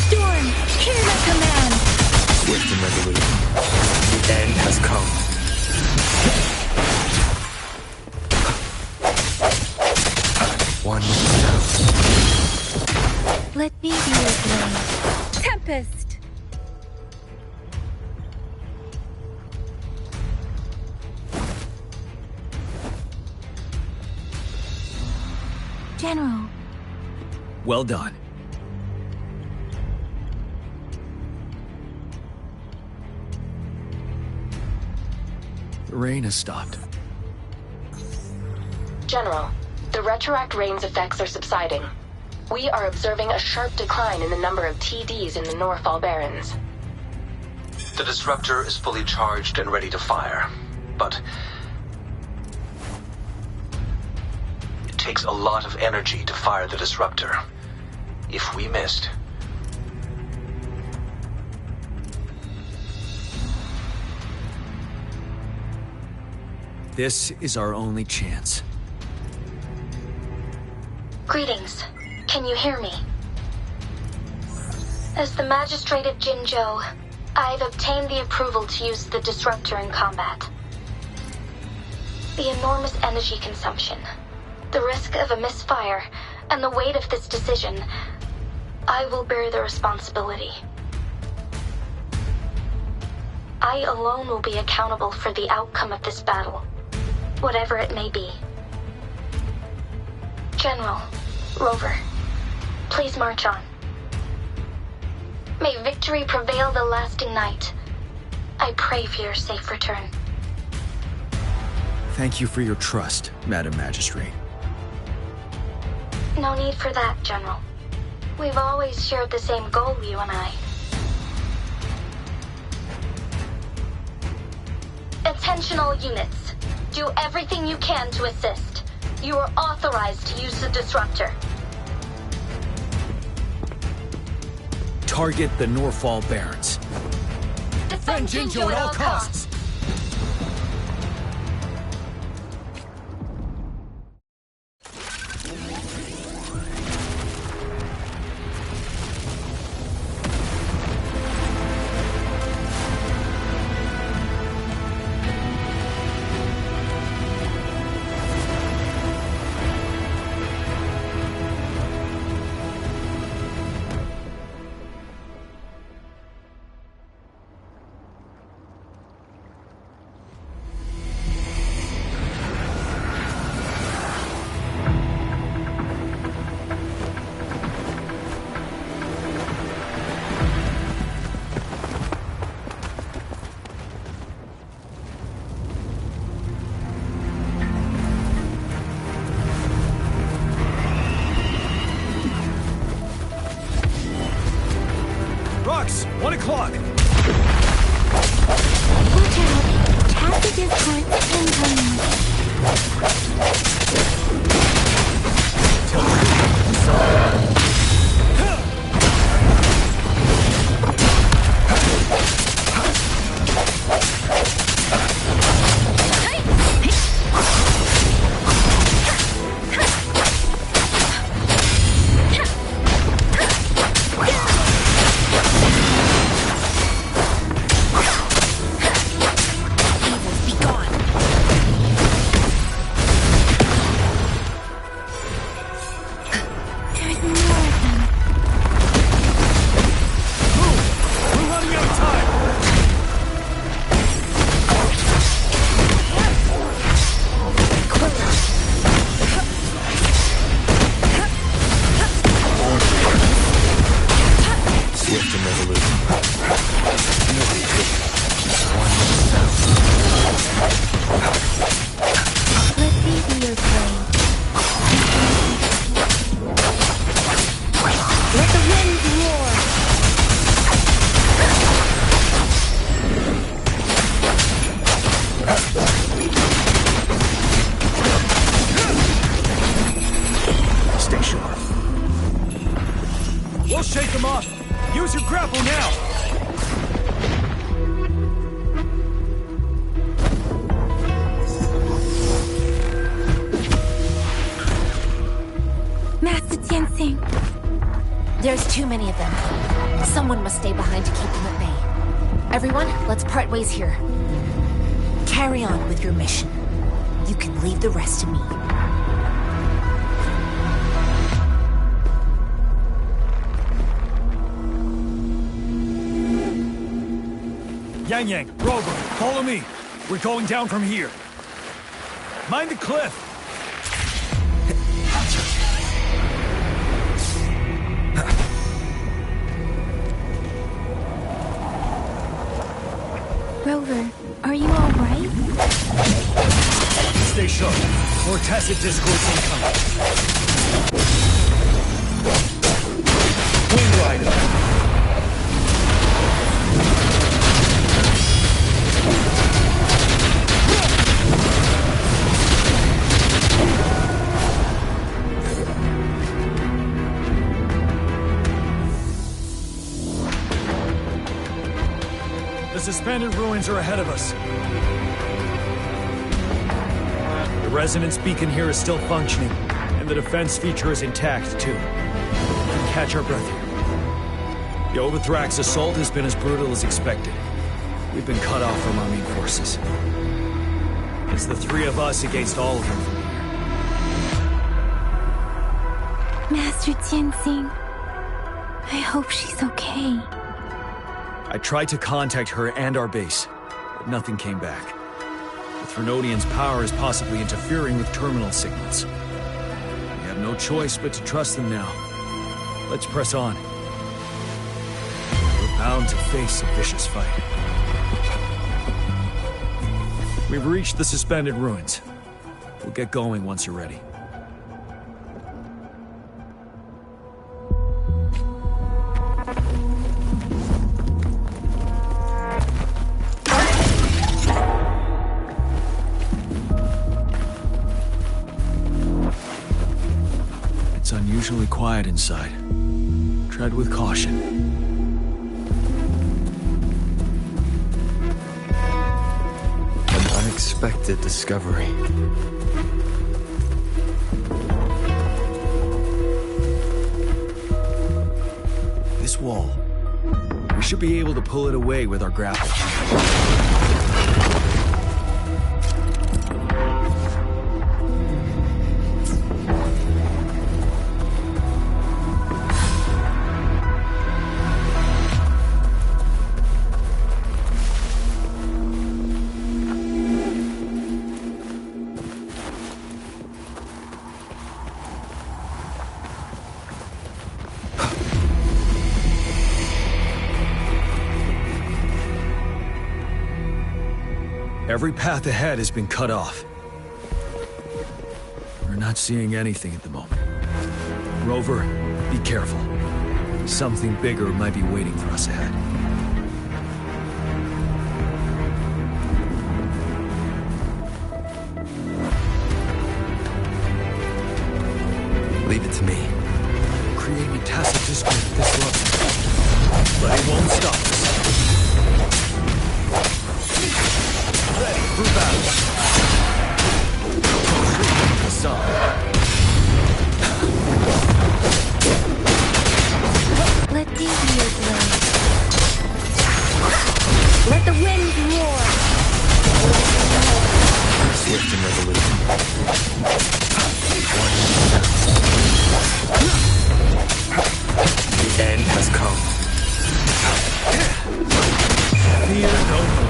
Storm, hear my command! Swift and resolute. The end has come. One Let me be your blade. Tempest! General. Well done. The rain has stopped. General, the retroact rain's effects are subsiding. We are observing a sharp decline in the number of TDs in the Norfall Barrens. The disruptor is fully charged and ready to fire, but it takes a lot of energy to fire the disruptor. If we missed, this is our only chance. Greetings. Can you hear me? As the Magistrate of Jinzhou, I've obtained the approval to use the disruptor in combat. The enormous energy consumption, the risk of a misfire, and the weight of this decision, I will bear the responsibility. I alone will be accountable for the outcome of this battle, whatever it may be. General, Rover, please march on. May victory prevail the lasting night. I pray for your safe return. Thank you for your trust, Madam Magistrate. No need for that, General. We've always shared the same goal, you and I. Attention all units. Do everything you can to assist. You are authorized to use the disruptor. Target the Norfall Barrens. Defend Jinjo at all costs. Rocks, 1 o'clock. Watch out. Tacit discourse incoming. We'll shake them off. Use your grapple now. Master Tianxing. There's too many of them. Someone must stay behind to keep them at bay. Everyone, let's part ways here. Carry on with your mission. You can leave the rest to me. Yang, Rover, follow me. We're going down from here. Mind the cliff. Rover, are you all right? Stay sharp. More tacit discourse incoming. Wind Rider. The suspended ruins are ahead of us. The resonance beacon here is still functioning, and the defense feature is intact, too. We can catch our breath here. The Overthrax assault has been as brutal as expected. We've been cut off from our main forces. It's the three of us against all of them from here. Master Tianxing, I hope she's okay. I tried to contact her and our base, but nothing came back. The Threnodian's power is possibly interfering with terminal signals. We have no choice but to trust them now. Let's press on. We're bound to face a vicious fight. We've reached the suspended ruins. We'll get going once you're ready. It's unusually quiet inside. Tread with caution. An unexpected discovery. This wall. We should be able to pull it away with our grapple. Every path ahead has been cut off. We're not seeing anything at the moment. Rover, be careful. Something bigger might be waiting for us ahead. Leave it to me. Create a tacit discord at this level. But it won't stop us. Ready for battle. Let the ear blow. Let the wind roar. Swift and resolute. The end has come. Fear no more.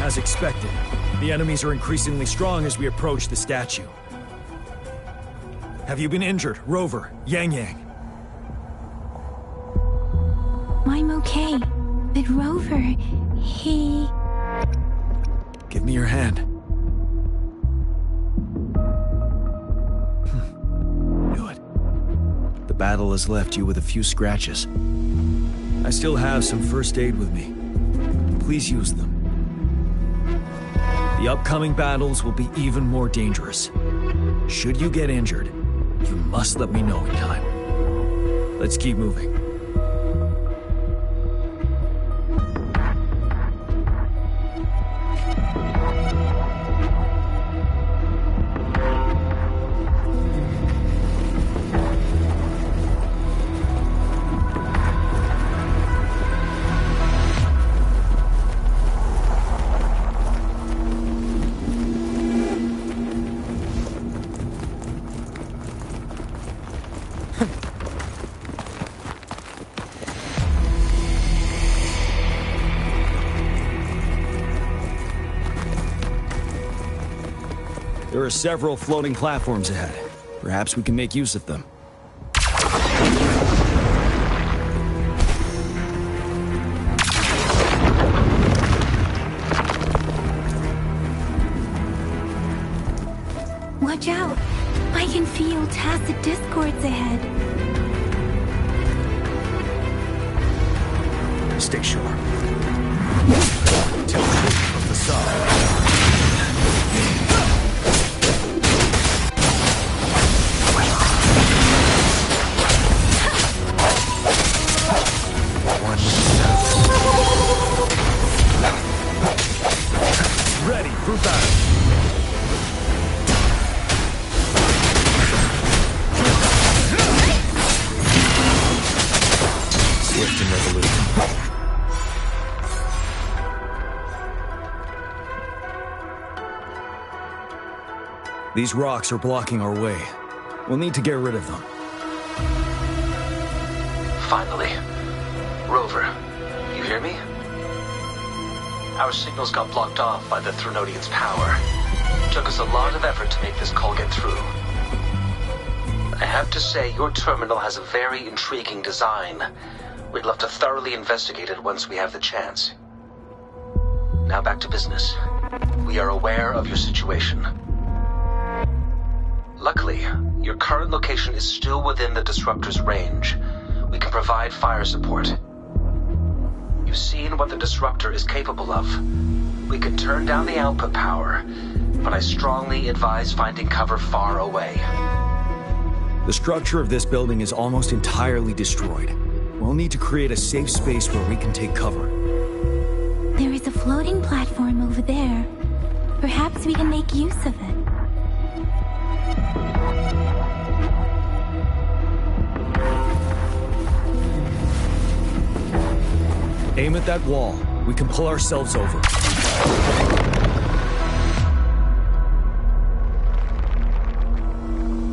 As expected, the enemies are increasingly strong as we approach the statue. Have you been injured, Rover, Yang Yang? I'm okay. But Rover, he... Give me your hand. Good. The battle has left you with a few scratches. I still have some first aid with me. Please use them. The upcoming battles will be even more dangerous. Should you get injured, you must let me know in time. Let's keep moving. There are several floating platforms ahead. Perhaps we can make use of them. Watch out! I can feel tacit discords ahead. Stay sharp. Tilt from the side. Ready for battle. Swift and resolute. These rocks are blocking our way. We'll need to get rid of them. Finally. Rover, you hear me? Our signals got blocked off by the Threnodian's power. It took us a lot of effort to make this call get through. I have to say, your terminal has a very intriguing design. We'd love to thoroughly investigate it once we have the chance. Now back to business. We are aware of your situation. Luckily, your current location is still within the disruptor's range. We can provide fire support. You've seen what the disruptor is capable of. We can turn down the output power, but I strongly advise finding cover far away. The structure of this building is almost entirely destroyed. We'll need to create a safe space where we can take cover. There is a floating platform over there. Perhaps we can make use of it. Aim at that wall. We can pull ourselves over.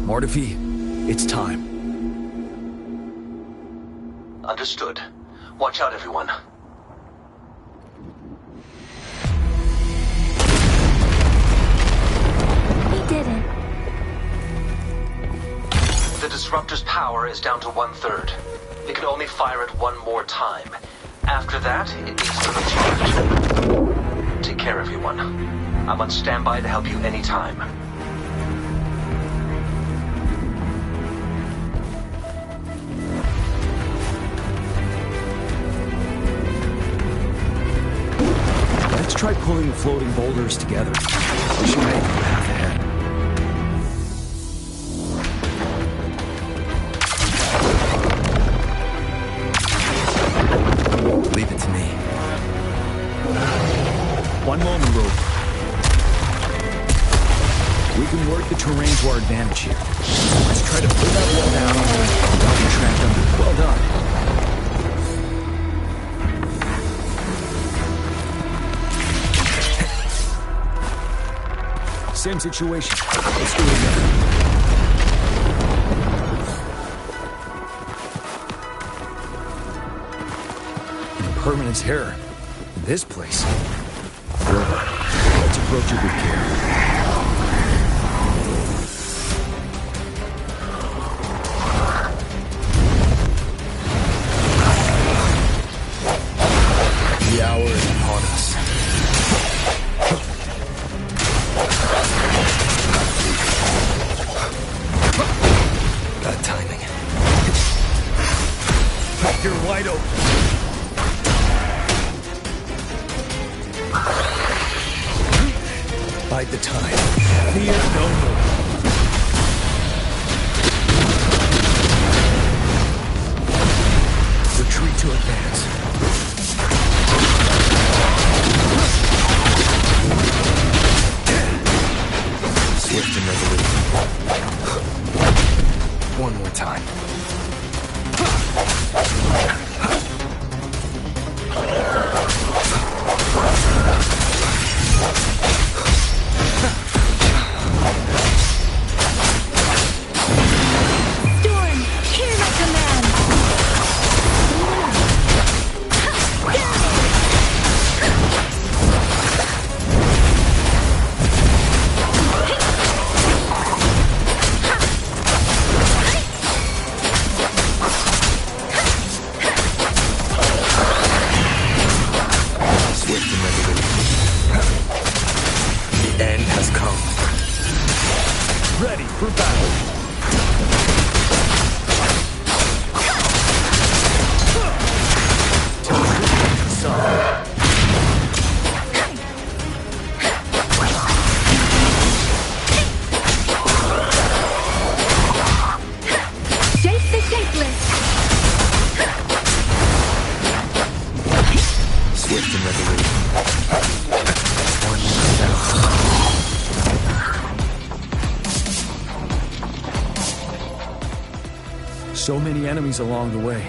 Mortifi, it's time. Understood. Watch out, everyone. We did it. The disruptor's power is down to 1/3. It can only fire it one more time. After that, it needs to recharge. Take care, everyone. I'm on standby to help you anytime. Let's try pulling the floating boulders together. We should make a path ahead. Leave it to me. One moment, Rope. We can work the terrain to our advantage here. Let's try to pull that wall down without being trapped under. Well done. Same situation. Let's do it again. Permanence here. In this place. Let's approach it with care. The hour is upon us. Bad timing. You're wide open. Bide the time. Fear no more. Retreat to advance. Swift and resolute. One more time. So many enemies along the way.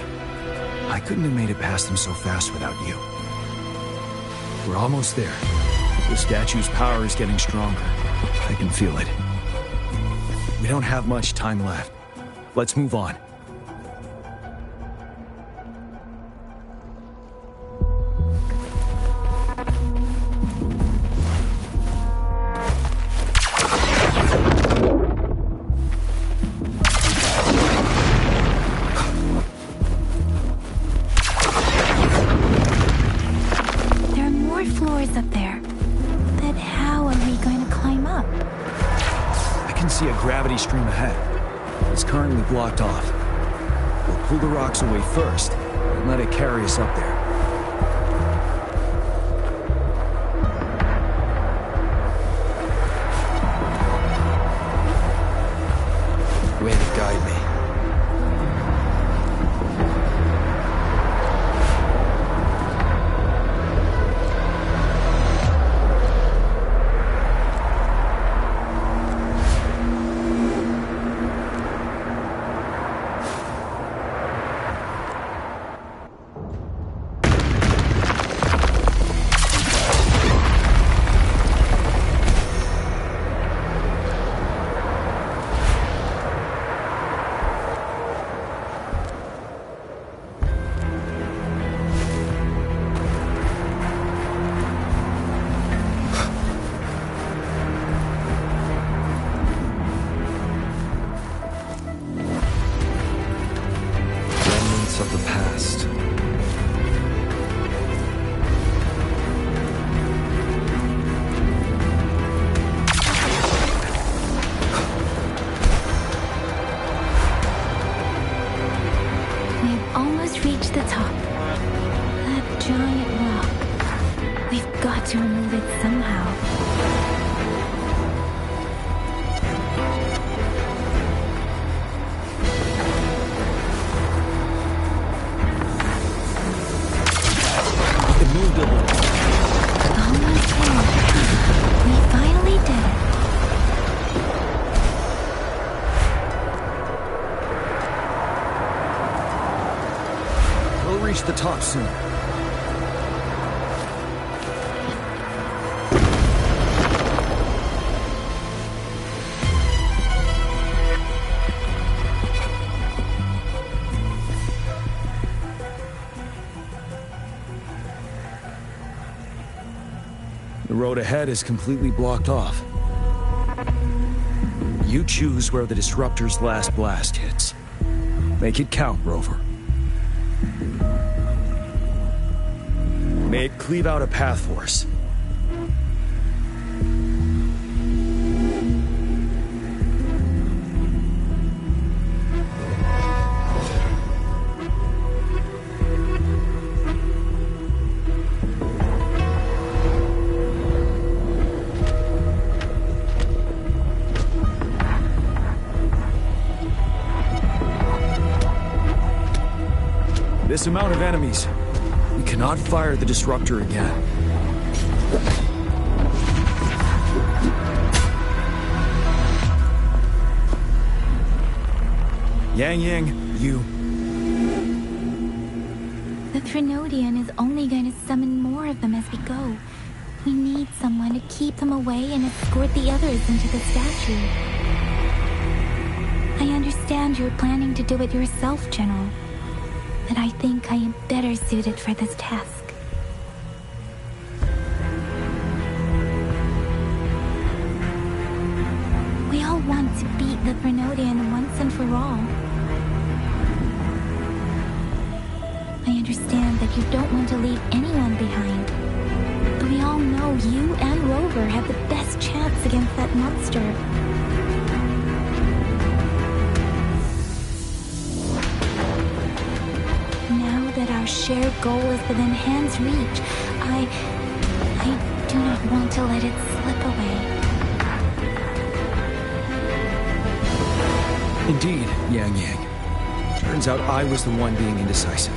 I couldn't have made it past them so fast without you. We're almost there. The statue's power is getting stronger. I can feel it. We don't have much time left. Let's move on. gravity stream ahead. It's currently blocked off. We'll pull the rocks away first, and let it carry us up there. Wind, guide me. Of the past. We've almost reached the top. That giant rock. We've got to remove it somehow. Reach the top soon. The road ahead is completely blocked off. You choose where the Disruptor's last blast hits. Make it count, Rover. May it cleave out a path for us. This amount of enemies. We cannot fire the Disruptor again. Yang, you... The Threnodian is only going to summon more of them as we go. We need someone to keep them away and escort the others into the statue. I understand you're planning to do it yourself, General. But I think I am better suited for this task. We all want to beat the Threnodian once and for all. I understand that you don't want to leave anyone behind. But we all know you and Rover have the best chance against that monster. That our shared goal is within hand's reach, I do not want to let it slip away. Indeed, Yang. Turns out I was the one being indecisive.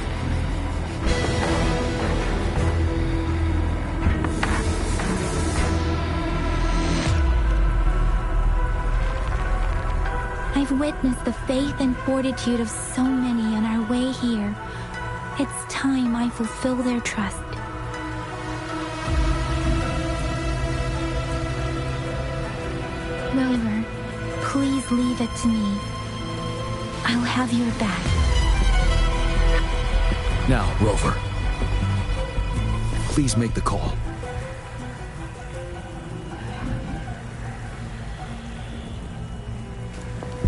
I've witnessed the faith and fortitude of so many on our way here. It's time I fulfill their trust. Rover, please leave it to me. I'll have your back. Now, Rover. Please make the call.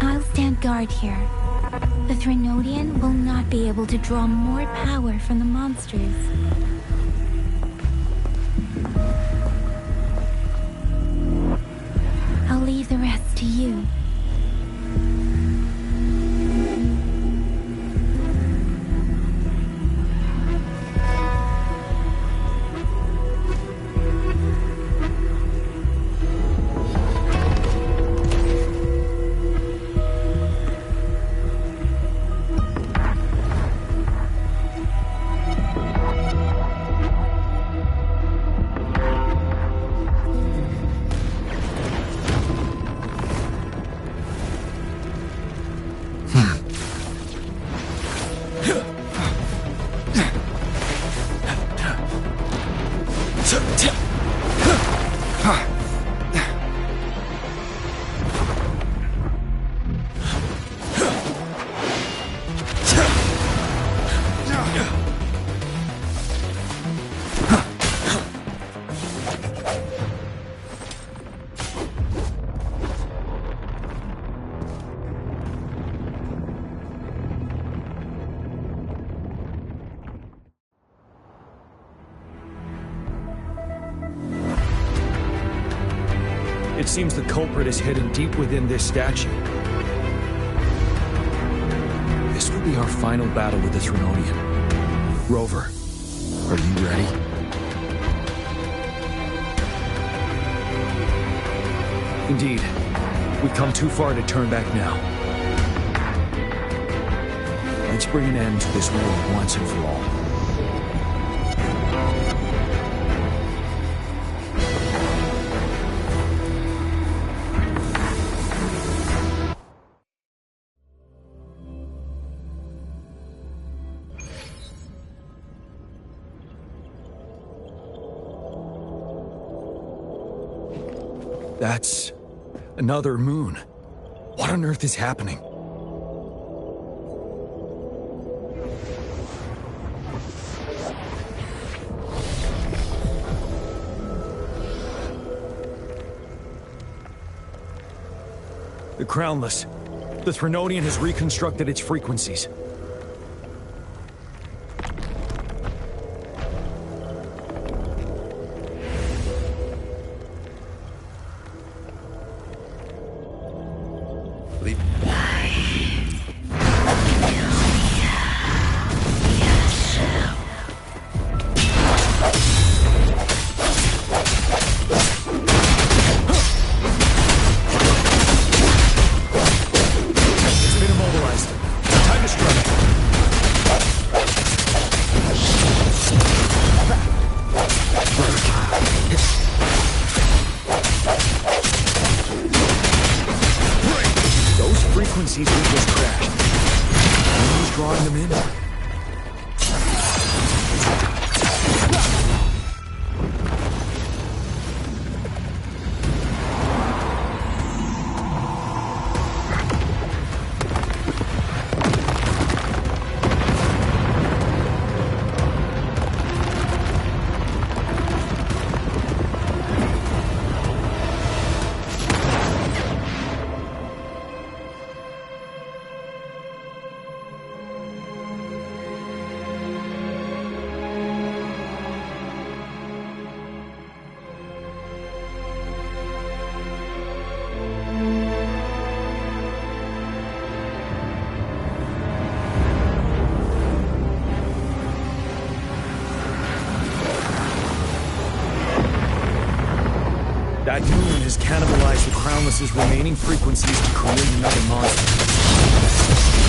I'll stand guard here. The Threnodian will not be able to draw more power from the monsters. I'll leave the rest to you. It seems the culprit is hidden deep within this statue. This will be our final battle with the Threnodian. Rover, are you ready? Indeed. We've come too far to turn back now. Let's bring an end to this war once and for all. That's another moon. What on earth is happening? The Crownless. The Threnodian has reconstructed its frequencies. Frequencies we just crashed. Who's drawing them in? That moon has cannibalized the Crownless's remaining frequencies to create another monster.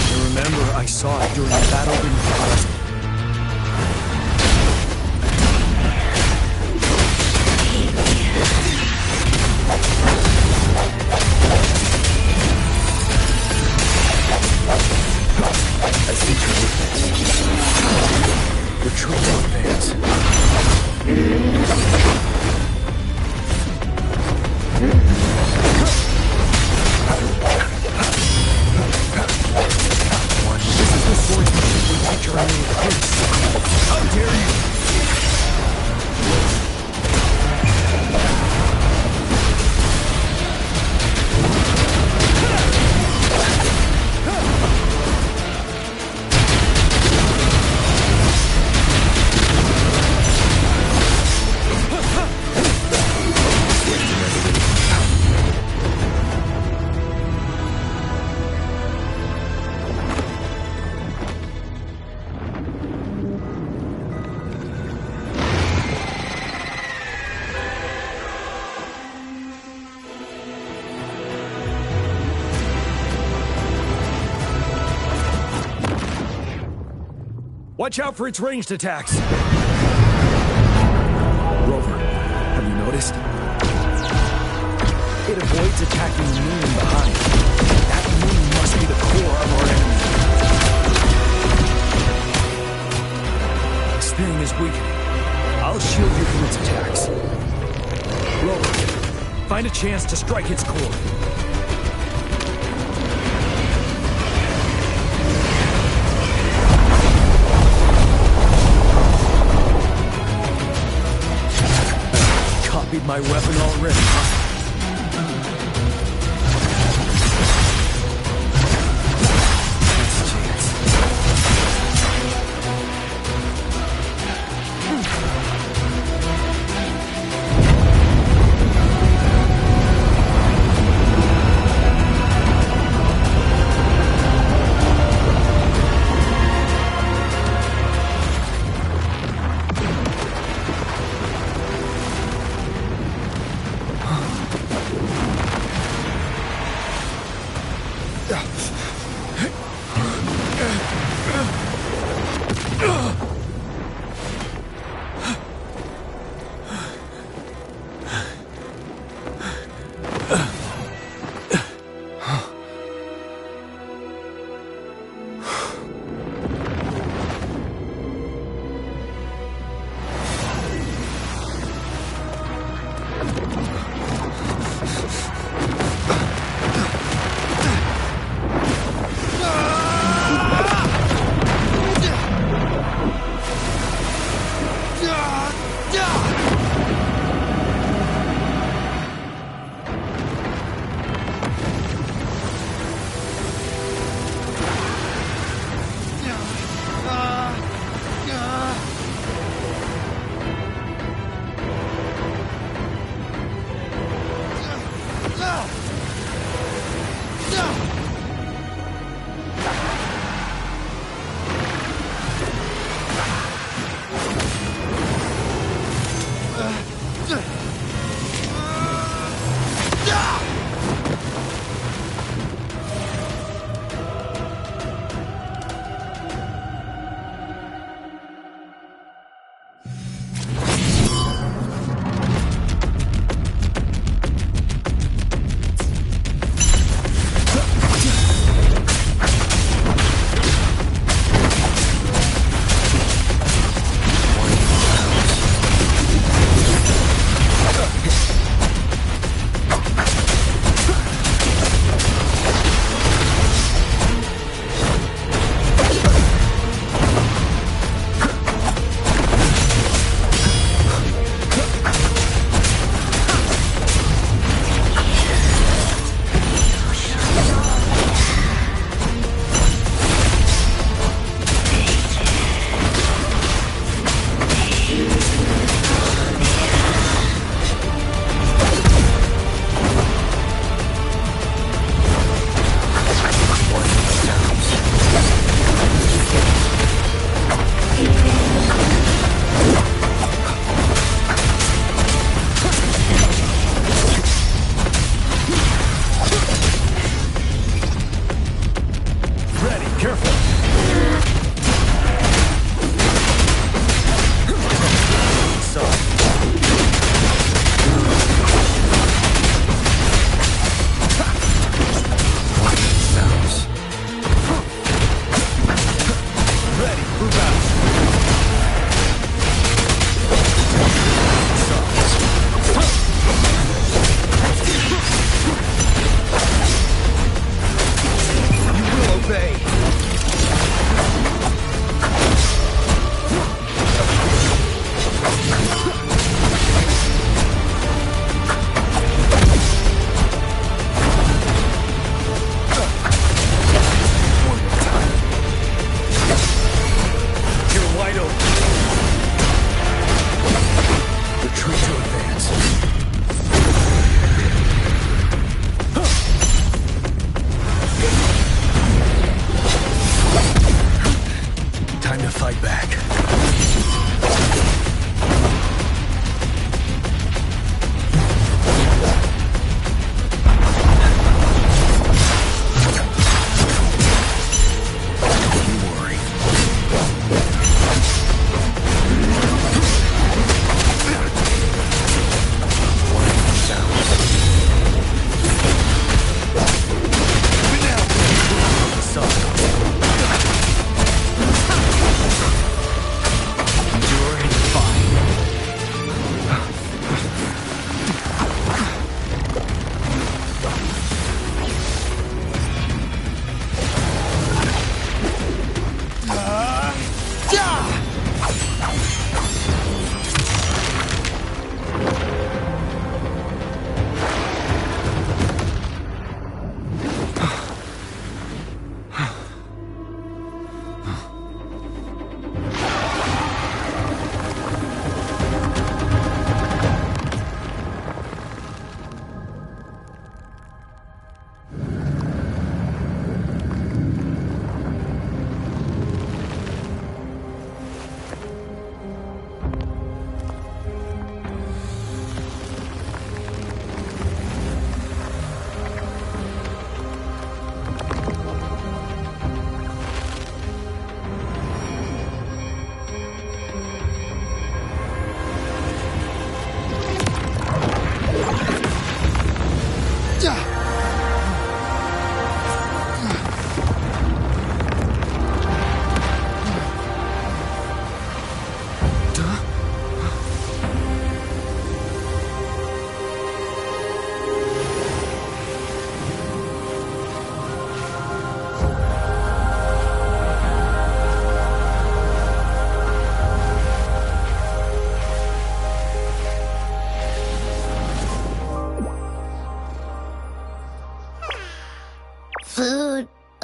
I remember I saw it during the battle beneath the horizon. As we retreat to advance. How dare you! Watch out for its ranged attacks! Rover, have you noticed? It avoids attacking the moon behind. That moon must be the core of our enemy. This thing is weakening. I'll shield you from its attacks. Rover, find a chance to strike its core. My weapon already. That's a chance.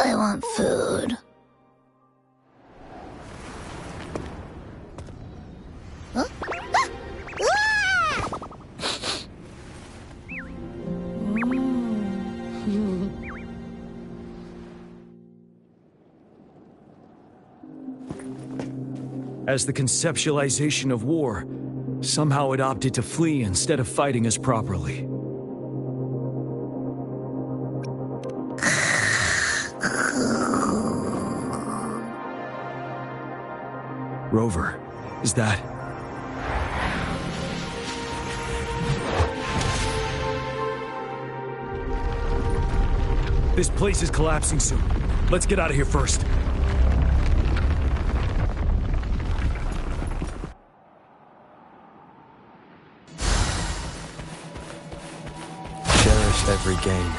I want food. Huh? As the conceptualization of war, somehow it opted to flee instead of fighting us properly. Rover, is that... This place is collapsing soon. Let's get out of here first. Cherished every gain.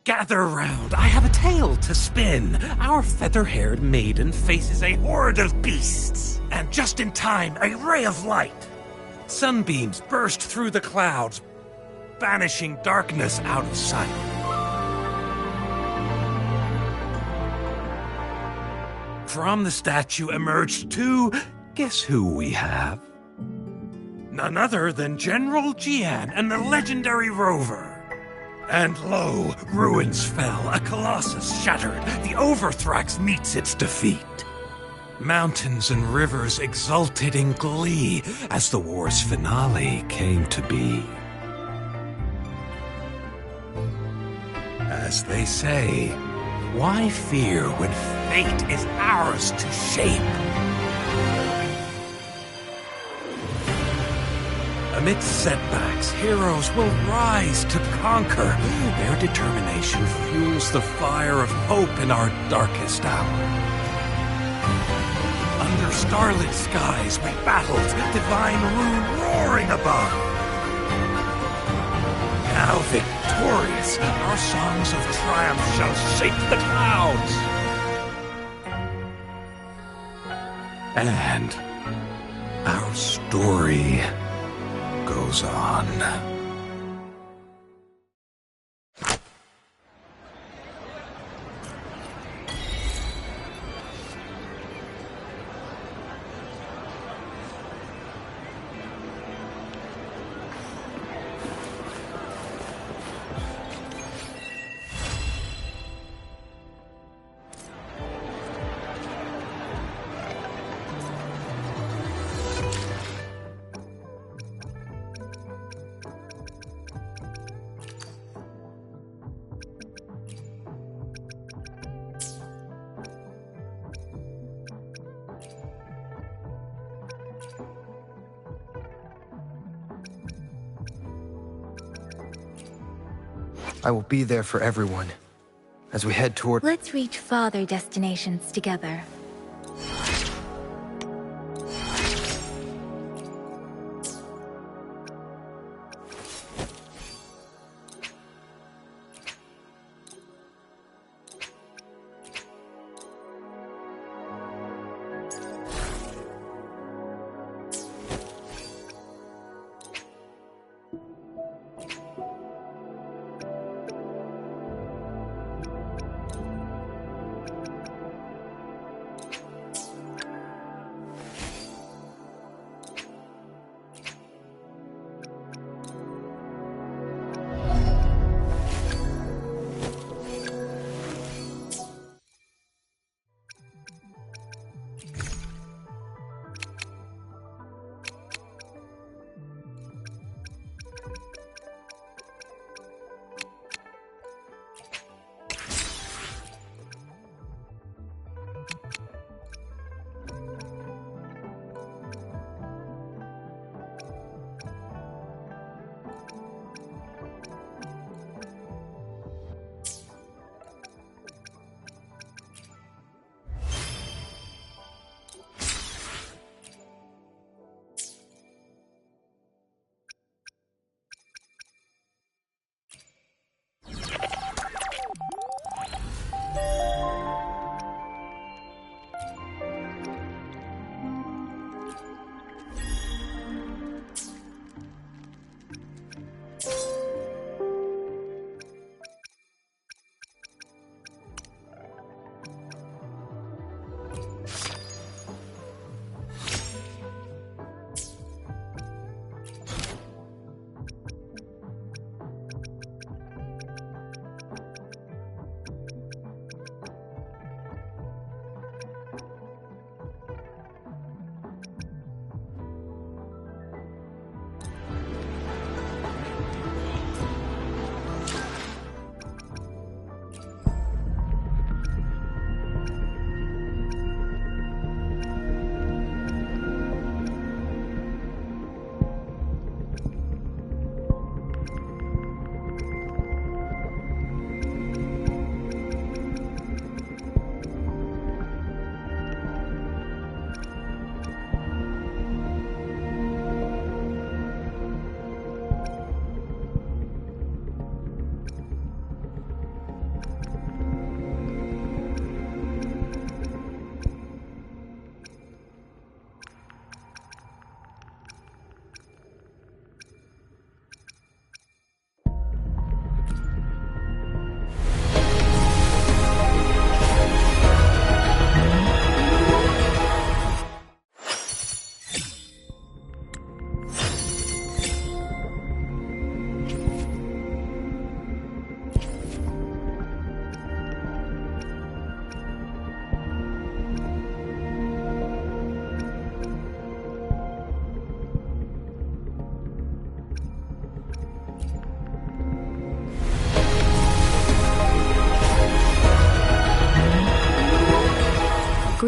Gather round, I have a tale to spin. Our feather-haired maiden faces a horde of beasts. And just in time, a ray of light. Sunbeams burst through the clouds, banishing darkness out of sight. From the statue emerged two... Guess who we have? None other than General Jian and the legendary Rover. And lo, ruins fell, a colossus shattered, the Overthrax meets its defeat. Mountains and rivers exulted in glee as the war's finale came to be. As they say, why fear when fate is ours to shape? Amidst setbacks, heroes will rise to conquer. Their determination fuels the fire of hope in our darkest hour. Under starlit skies we battled, divine rune roaring above. Now victorious, our songs of triumph shall shake the clouds. And our story goes on. I will be there for everyone as we head toward... Let's reach farther destinations together.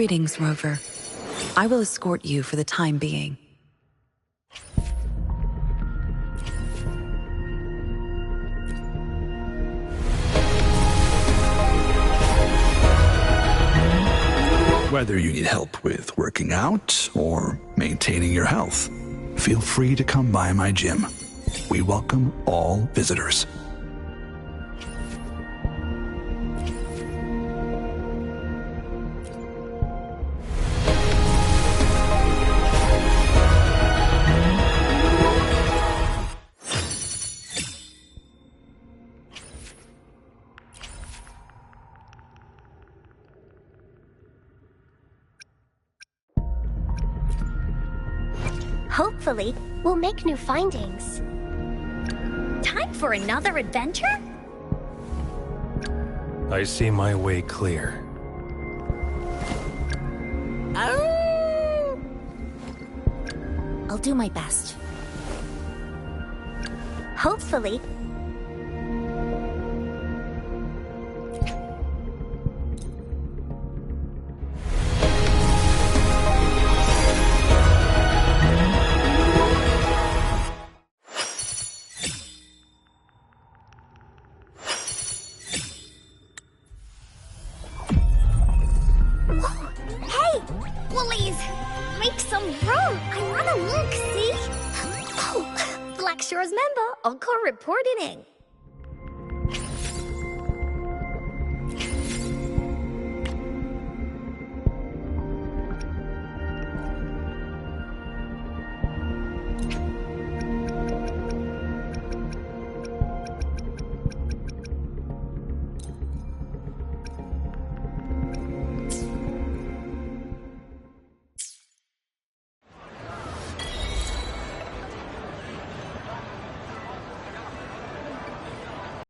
Greetings, Rover. I will escort you for the time being. Whether you need help with working out or maintaining your health, feel free to come by my gym. We welcome all visitors. Hopefully, we'll make new findings. Time for another adventure? I see my way clear. Oh! I'll do my best. Hopefully. Member, Encore reporting.